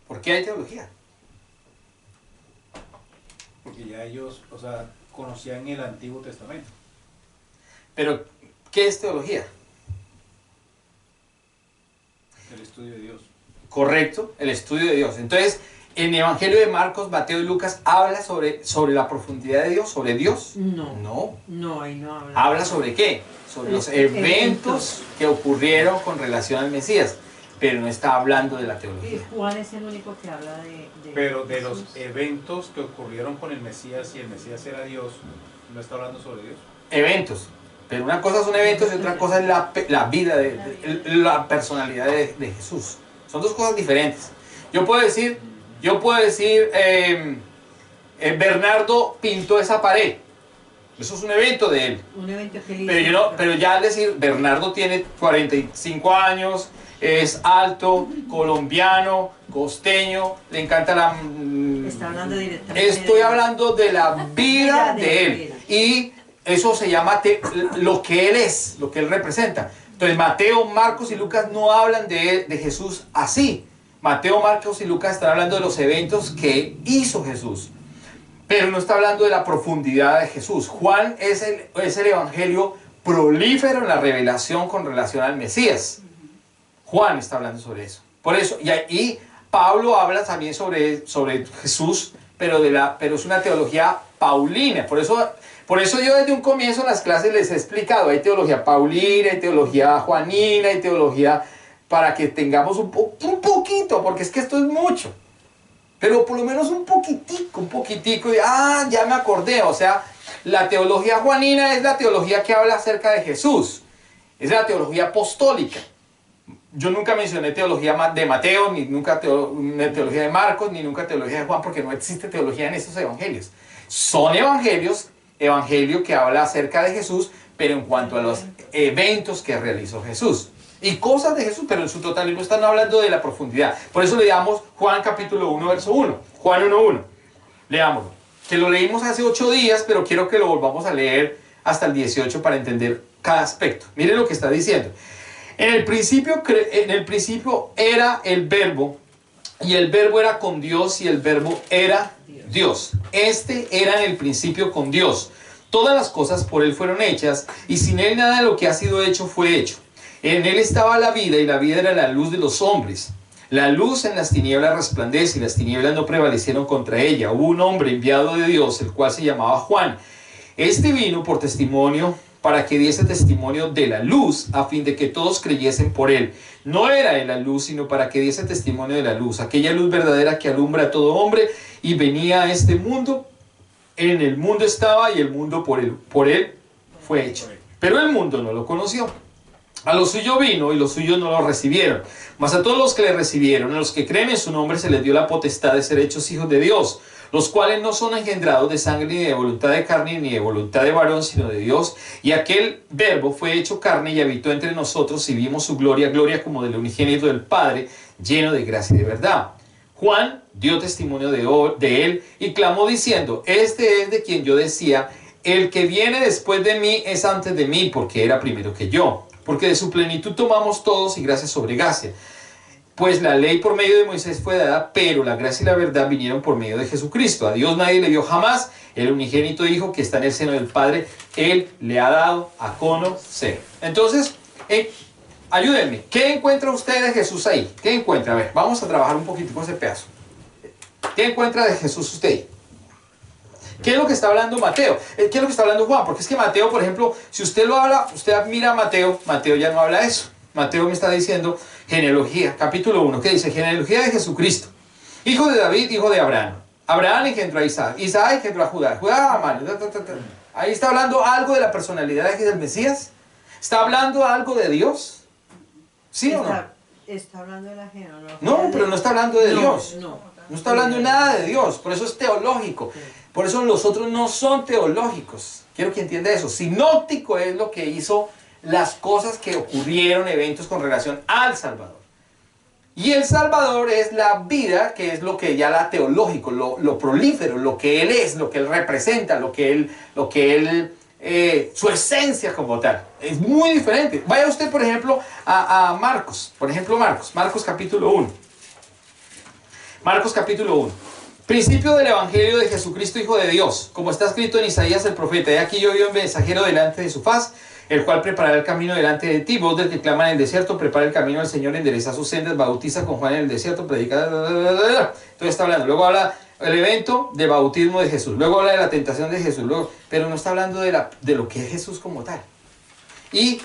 ¿Por qué hay teología? Porque ya ellos, o sea, conocían el Antiguo Testamento. Pero, ¿qué es teología? El estudio de Dios. Correcto, el estudio de Dios. Entonces, en el Evangelio de Marcos, Mateo y Lucas habla sobre la profundidad de Dios, sobre Dios. No, ahí no habla. ¿Habla sobre qué? Sobre los eventos que ocurrieron con relación al Mesías, pero no está hablando de la teología. Juan es el único que habla de Pero de Jesús. los eventos que ocurrieron con el Mesías, y el Mesías era Dios, ¿no está hablando sobre Dios? Eventos. Pero una cosa son eventos y otra cosa es la vida, la personalidad de Jesús. Son dos cosas diferentes. Yo puedo decir, Bernardo pintó esa pared. Eso es un evento de él. Un evento que él pero ya al decir, Bernardo tiene 45 años, es alto, colombiano, costeño, le encanta la... Está hablando directamente. Estoy hablando de la vida de él. Y eso se llama lo que él es, lo que él representa. Entonces Mateo, Marcos y Lucas no hablan de Jesús así. Mateo, Marcos y Lucas están hablando de los eventos que hizo Jesús. Pero no está hablando de la profundidad de Jesús. Juan es el evangelio prolífero en la revelación con relación al Mesías. Juan está hablando sobre eso. Por eso, y Pablo habla también sobre Jesús, pero es una teología paulina. Por eso yo desde un comienzo en las clases les he explicado, hay teología paulina, hay teología juanina, hay teología para que tengamos un poquito, porque es que esto es mucho. Pero por lo menos un poquitico, y ya me acordé, o sea, la teología juanina es la teología que habla acerca de Jesús, es la teología apostólica. Yo nunca mencioné teología de Mateo, ni nunca teología de Marcos, ni nunca teología de Juan, porque no existe teología en estos evangelios. Son evangelio que habla acerca de Jesús, pero en cuanto a los eventos que realizó Jesús. Y cosas de Jesús, pero en su totalidad están hablando de la profundidad. Por eso leamos Juan capítulo 1, verso 1. Juan 1:1. Leámoslo. Que lo leímos hace 8 días, pero quiero que lo volvamos a leer hasta el 18 para entender cada aspecto. Miren lo que está diciendo. En el principio era el verbo, y el verbo era con Dios, y el verbo era Dios. Este era en el principio con Dios. Todas las cosas por él fueron hechas, y sin él nada de lo que ha sido hecho fue hecho. En él estaba la vida, y la vida era la luz de los hombres. La luz en las tinieblas resplandece, y las tinieblas no prevalecieron contra ella. Hubo un hombre enviado de Dios, el cual se llamaba Juan. Este vino por testimonio para que diese testimonio de la luz, a fin de que todos creyesen por él. No era él la luz, sino para que diese testimonio de la luz, aquella luz verdadera que alumbra a todo hombre, y venía a este mundo. En el mundo estaba, y el mundo por él fue hecho. Pero el mundo no lo conoció. A los suyos vino, y los suyos no lo recibieron. Mas a todos los que le recibieron, a los que creen en su nombre, se les dio la potestad de ser hechos hijos de Dios, los cuales no son engendrados de sangre, ni de voluntad de carne, ni de voluntad de varón, sino de Dios. Y aquel Verbo fue hecho carne y habitó entre nosotros, y vimos su gloria, gloria como del unigénito del Padre, lleno de gracia y de verdad. Juan dio testimonio de él y clamó diciendo: este es de quien yo decía, el que viene después de mí es antes de mí, porque era primero que yo. Porque de su plenitud tomamos todos, y gracia sobre gracia. Pues la ley por medio de Moisés fue dada, pero la gracia y la verdad vinieron por medio de Jesucristo. A Dios nadie le dio jamás, el unigénito Hijo que está en el seno del Padre, Él le ha dado a conocer. Entonces, ayúdenme. ¿Qué encuentra usted de Jesús ahí? ¿Qué encuentra? A ver, vamos a trabajar un poquito con ese pedazo. ¿Qué encuentra de Jesús usted ahí? ¿Qué es lo que está hablando Mateo? ¿Qué es lo que está hablando Juan? Porque es que Mateo, por ejemplo, si usted lo habla, usted mira a Mateo, Mateo ya no habla eso. Mateo me está diciendo genealogía, capítulo 1, ¿qué dice? Genealogía de Jesucristo, hijo de David, hijo de Abraham. Abraham engendró a Isaac, Isaac engendró a Judá, Judá a Amán. Ahí está hablando algo de la personalidad del Mesías. ¿Está hablando algo de Dios? ¿Sí o no? Está hablando de la genealogía. No, pero no está hablando de Dios. No No está hablando nada de Dios, por eso es teológico. Por eso los otros no son teológicos. Quiero que entienda eso. Sinóptico es lo que hizo las cosas que ocurrieron, eventos con relación al Salvador. Y el Salvador es la vida, que es lo que ya la teológico, lo prolífero, lo que Él es, lo que Él representa, su esencia como tal. Es muy diferente. Vaya usted, por ejemplo, a Marcos. Por ejemplo, Marcos capítulo 1. Marcos capítulo 1. Principio del Evangelio de Jesucristo, Hijo de Dios, como está escrito en Isaías el profeta: he aquí yo envío un mensajero delante de su faz, el cual preparará el camino delante de ti. Voz del que clama en el desierto, prepara el camino del Señor, endereza sus sendas, bautiza con Juan en el desierto, predica. Entonces está hablando, luego habla el evento de bautismo de Jesús, luego habla de la tentación de Jesús, pero no está hablando de lo que es Jesús como tal. Y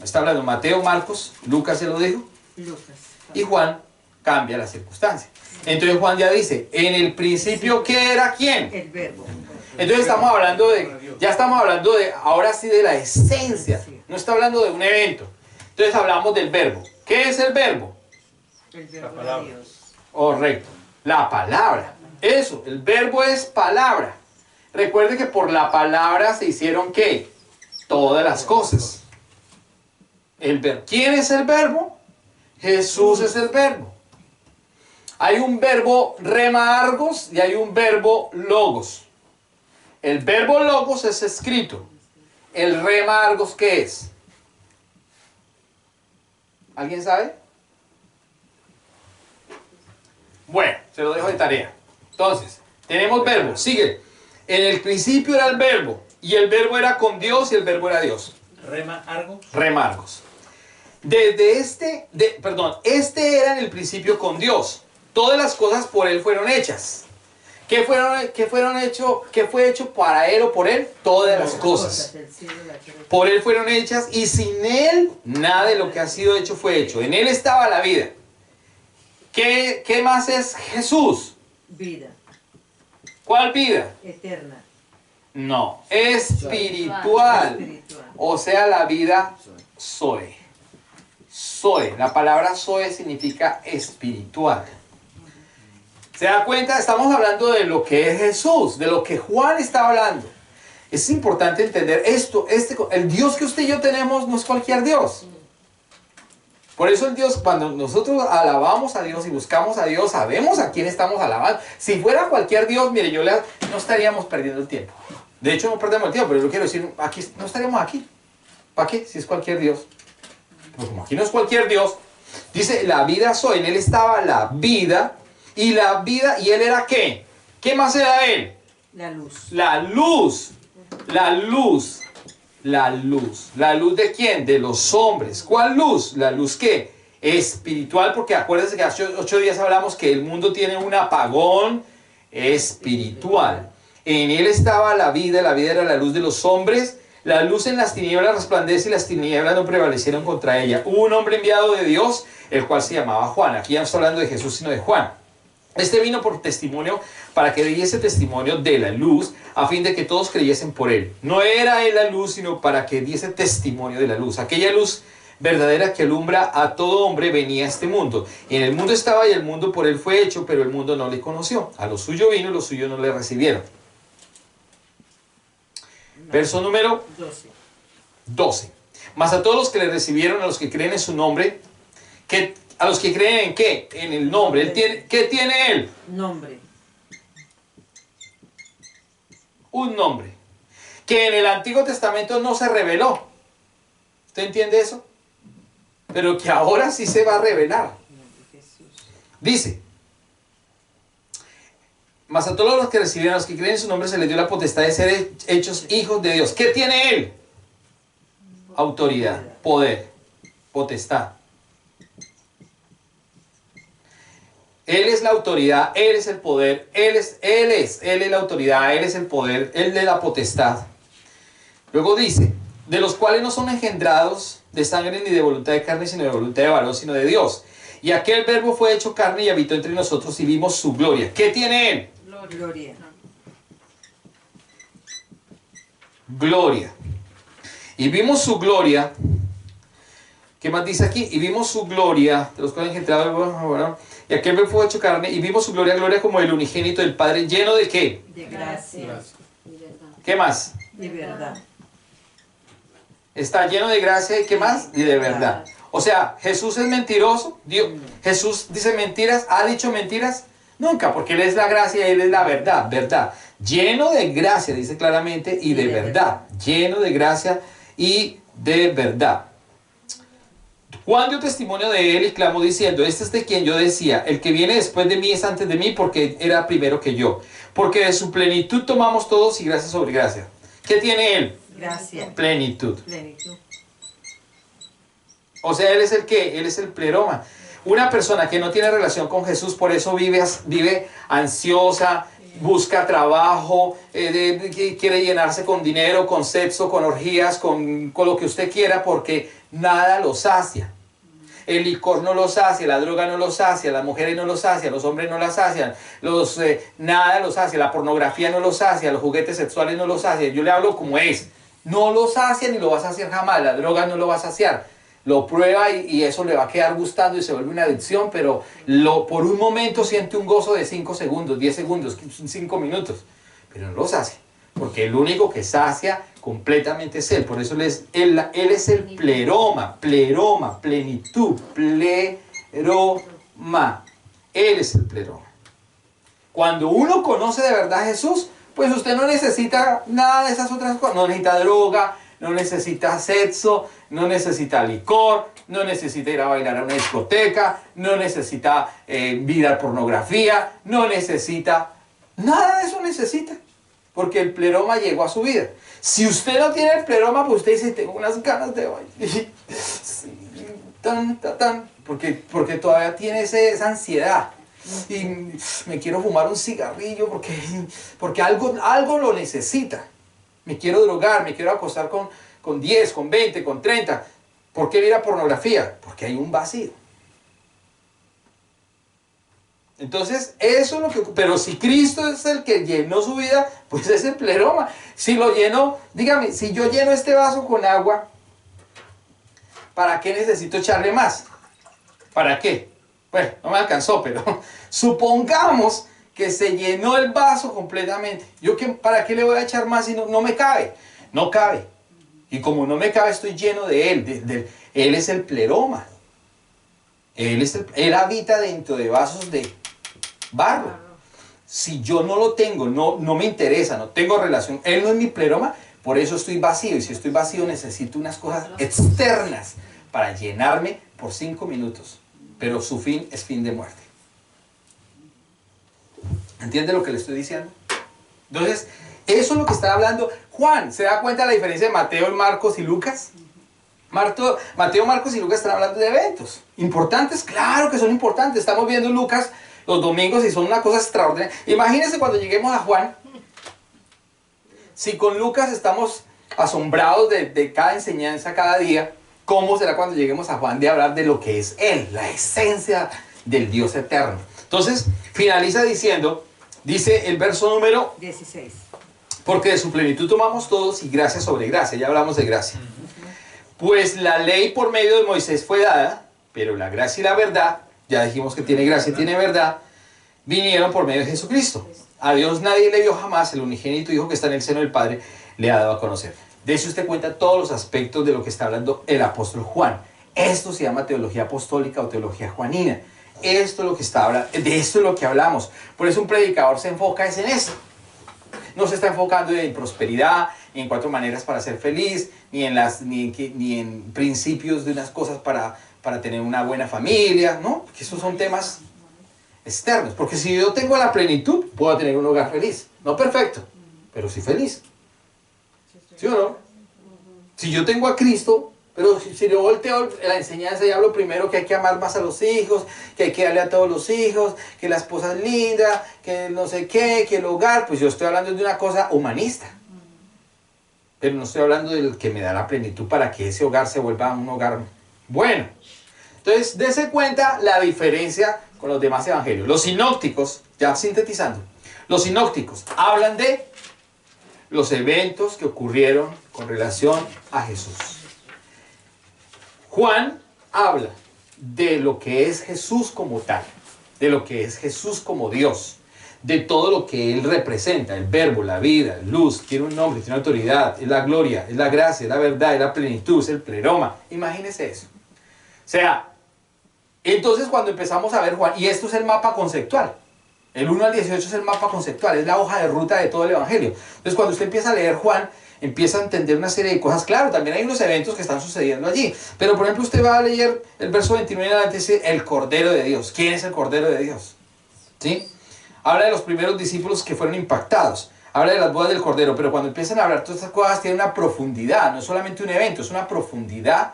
está hablando Mateo, Marcos, Lucas se lo dijo, y Juan cambia la circunstancia. Entonces Juan ya dice, en el principio, ¿qué era quién? El Verbo. Entonces estamos hablando ahora sí de la esencia. No está hablando de un evento. Entonces hablamos del verbo. ¿Qué es el verbo? El Verbo de Dios. Correcto. La palabra. Eso, el verbo es palabra. Recuerde que por la palabra se hicieron ¿qué? Todas las cosas. El verbo. ¿Quién es el verbo? Jesús es el verbo. Hay un verbo remargos y hay un verbo logos. El verbo logos es escrito. El remargos, ¿qué es? ¿Alguien sabe? Bueno, se lo dejo de tarea. Entonces, tenemos verbo. Sigue. En el principio era el verbo. Y el verbo era con Dios y el verbo era Dios. Remargos. Este era en el principio con Dios. Todas las cosas por Él fueron hechas. ¿Qué fue hecho para Él o por Él? Todas las cosas. Por Él fueron hechas y sin Él nada de lo que ha sido hecho fue hecho. En Él estaba la vida. ¿Qué más es Jesús? Vida. ¿Cuál vida? Eterna. No, espiritual. O sea, la vida Zoe. Zoe. La palabra Zoe significa espiritual. ¿Se da cuenta? Estamos hablando de lo que es Jesús, de lo que Juan está hablando. Es importante entender esto. El Dios que usted y yo tenemos no es cualquier Dios. Por eso el Dios, cuando nosotros alabamos a Dios y buscamos a Dios, sabemos a quién estamos alabando. Si fuera cualquier Dios, mire, no estaríamos perdiendo el tiempo. De hecho, no perdemos el tiempo, pero yo quiero decir, aquí no estaríamos aquí. ¿Para qué? Si es cualquier Dios. Pues como aquí no es cualquier Dios, dice, la vida soy, en Él estaba la vida, y Él era ¿qué? ¿Qué más era Él? La luz. La luz. La luz. La luz. ¿La luz de quién? De los hombres. ¿Cuál luz? La luz ¿qué? Espiritual, porque acuérdense que hace 8 días hablamos que el mundo tiene un apagón espiritual. En Él estaba la vida era la luz de los hombres. la luz en las tinieblas resplandece y las tinieblas no prevalecieron contra ella. Hubo un hombre enviado de Dios, el cual se llamaba Juan. Aquí ya no está hablando de Jesús, sino de Juan. Este vino por testimonio para que diese testimonio de la luz, a fin de que todos creyesen por él. No era él la luz, sino para que diese testimonio de la luz. Aquella luz verdadera que alumbra a todo hombre venía a este mundo. Y en el mundo estaba y el mundo por él fue hecho, pero el mundo no le conoció. A lo suyo vino y los suyos no le recibieron. Verso número 12. Mas a todos los que le recibieron, a los que creen en su nombre, a los que creen en qué, en el nombre. ¿Qué tiene él? Nombre. Un nombre. Que en el Antiguo Testamento no se reveló. ¿Usted entiende eso? Pero que ahora sí se va a revelar. Dice: mas a todos los que recibieron, a los que creen en su nombre, se les dio la potestad de ser hechos hijos de Dios. ¿Qué tiene él? Autoridad, poder, potestad. Él es la autoridad, Él es el poder, Él es la autoridad, Él es el poder, Él es la potestad. Luego dice: de los cuales no son engendrados de sangre ni de voluntad de carne, sino de voluntad de varón, sino de Dios. Y aquel verbo fue hecho carne y habitó entre nosotros y vimos su gloria. ¿Qué tiene Él? Gloria. Gloria. Y vimos su gloria. ¿Qué más dice aquí? Y vimos su gloria, de los cuales engendrados, y aquel verbo fue hecho carne, y vimos su gloria, gloria como el unigénito del Padre, lleno de ¿qué? De gracia. ¿Qué más? De verdad. Está lleno de gracia y ¿qué más? Y de verdad. O sea, Jesús es mentiroso. Jesús dice mentiras, ha dicho mentiras. Nunca, porque Él es la gracia y Él es la verdad. Verdad. Lleno de gracia, dice claramente, y de verdad. Lleno de gracia y de verdad. Juan dio testimonio de Él y clamó diciendo: este es de quien yo decía, el que viene después de mí es antes de mí, porque era primero que yo. Porque de su plenitud tomamos todos y gracia sobre gracia. ¿Qué tiene Él? Gracia. Plenitud. Plenitud. O sea, Él es el ¿qué? Él es el pleroma. Una persona que no tiene relación con Jesús, por eso vive ansiosa, busca trabajo, quiere llenarse con dinero, con sexo, con orgías, con lo que usted quiera, porque nada lo sacia. El licor no lo sacia, la droga no lo sacia, las mujeres no lo sacian, los hombres no la sacian, nada lo sacia, la pornografía no lo sacia, los juguetes sexuales no lo sacian. Yo le hablo como es. No lo sacia ni lo va a saciar jamás, la droga no lo va a saciar. Lo prueba y eso le va a quedar gustando y se vuelve una adicción, pero por un momento siente un gozo de 5 segundos, 10 segundos, 5 minutos, pero no lo sacia, porque el único que sacia completamente es Él. Por eso él es el pleroma, plenitud, pleroma. Él es el pleroma. Cuando uno conoce de verdad a Jesús, pues usted no necesita nada de esas otras cosas, no necesita droga, no necesita sexo, no necesita licor, no necesita ir a bailar a una discoteca, no necesita mirar pornografía, no necesita, nada de eso necesita, porque el pleroma llegó a su vida. Si usted no tiene el pleroma, pues usted dice: tengo unas ganas de bailar, porque todavía tiene esa ansiedad. Y me quiero fumar un cigarrillo porque algo lo necesita. Me quiero drogar, me quiero acostar con 10, con 20, con 30. ¿Por qué mira pornografía? Porque hay un vacío. Entonces, eso es lo que... Pero si Cristo es el que llenó su vida, pues es el pleroma. Si lo llenó, dígame, si yo lleno este vaso con agua, ¿para qué necesito echarle más? ¿Para qué? Bueno, no me alcanzó, pero supongamos que se llenó el vaso completamente. ¿Para qué le voy a echar más si no me cabe? No cabe. Y como no me cabe, estoy lleno de Él. Él es el pleroma. Él habita dentro de vasos de barro. Si yo no lo tengo, no me interesa, no tengo relación, Él no es mi pleroma, por eso estoy vacío. Y si estoy vacío, necesito unas cosas externas para llenarme por 5 minutos. Pero su fin es fin de muerte. ¿Entiende lo que le estoy diciendo? Entonces, eso es lo que está hablando Juan. ¿Se da cuenta de la diferencia de Mateo, Marcos y Lucas? Mateo, Marcos y Lucas están hablando de eventos importantes. Claro que son importantes. Estamos viendo Lucas los domingos y son una cosa extraordinaria. Imagínense cuando lleguemos a Juan. Si con Lucas estamos asombrados de cada enseñanza cada día. ¿Cómo será cuando lleguemos a Juan de hablar de lo que es Él, la esencia del Dios eterno? Entonces, finaliza diciendo, dice el verso número 16. porque de su plenitud tomamos todos y gracia sobre gracia. Ya hablamos de gracia. Pues la ley por medio de Moisés fue dada, pero la gracia y la verdad, ya dijimos que tiene gracia y tiene verdad, vinieron por medio de Jesucristo. A Dios nadie le vio jamás, el unigénito Hijo que está en el seno del Padre le ha dado a conocer. De eso usted cuenta todos los aspectos de lo que está hablando el apóstol Juan. Esto se llama teología apostólica o teología juanina. Esto es lo que está hablando, de esto es lo que hablamos. Por eso un predicador se enfoca en esto. No se está enfocando en prosperidad, ni en 4 maneras para ser feliz, ni en principios de unas cosas para tener una buena familia, ¿no? Porque esos son temas externos. Porque si yo tengo la plenitud, puedo tener un hogar feliz. No perfecto, pero sí feliz. ¿Sí o no? Si yo tengo a Cristo, pero si yo volteo la enseñanza y hablo primero que hay que amar más a los hijos, que hay que darle a todos los hijos, que la esposa es linda, que no sé qué, que el hogar, pues yo estoy hablando de una cosa humanista. Pero no estoy hablando del que me da la plenitud para que ese hogar se vuelva un hogar bueno. Entonces, dése cuenta la diferencia con los demás evangelios. Los sinópticos, ya sintetizando, los sinópticos hablan de los eventos que ocurrieron con relación a Jesús. Juan habla de lo que es Jesús como tal, de lo que es Jesús como Dios, de todo lo que Él representa, el verbo, la vida, luz, tiene un nombre, tiene autoridad, es la gloria, es la gracia, es la verdad, es la plenitud, es el pleroma. Imagínese eso. O sea, entonces cuando empezamos a ver Juan, y esto es el mapa conceptual, el 1 al 18 es el mapa conceptual, es la hoja de ruta de todo el evangelio. Entonces cuando usted empieza a leer Juan, empieza a entender una serie de cosas. Claro, también hay unos eventos que están sucediendo allí. Pero por ejemplo usted va a leer el verso 29 en adelante, dice el Cordero de Dios. ¿Quién es el Cordero de Dios? ¿Sí? Habla de los primeros discípulos que fueron impactados. Habla de las bodas del Cordero. Pero cuando empiezan a hablar todas estas cosas, tiene una profundidad. No es solamente un evento, es una profundidad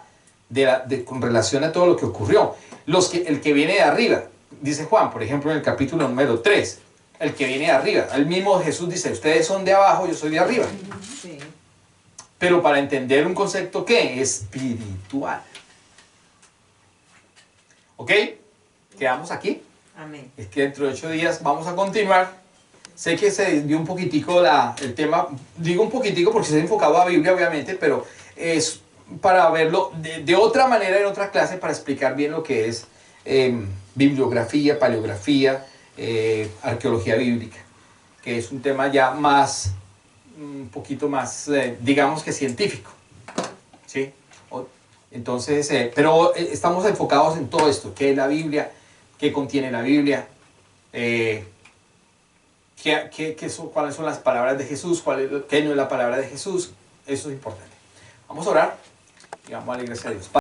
con relación a todo lo que ocurrió. El que viene de arriba, dice Juan, por ejemplo en el capítulo número 3. El que viene de arriba. El mismo Jesús dice, ustedes son de abajo, yo soy de arriba. Sí. Pero para entender un concepto, ¿qué? Espiritual. ¿Ok? Quedamos aquí. Amén. Es que dentro de 8 días vamos a continuar. Sé que se desvió un poquitico el tema. Digo un poquitico porque se ha enfocado a Biblia, obviamente, pero es para verlo de otra manera en otra clase para explicar bien lo que es bibliografía, paleografía, arqueología bíblica. Que es un tema ya más... un poquito más, digamos que científico, ¿sí? Entonces, pero estamos enfocados en todo esto, qué es la Biblia, qué contiene la Biblia, cuáles son las palabras de Jesús, qué no es la palabra de Jesús, eso es importante. Vamos a orar y vamos a darle gracias a Dios.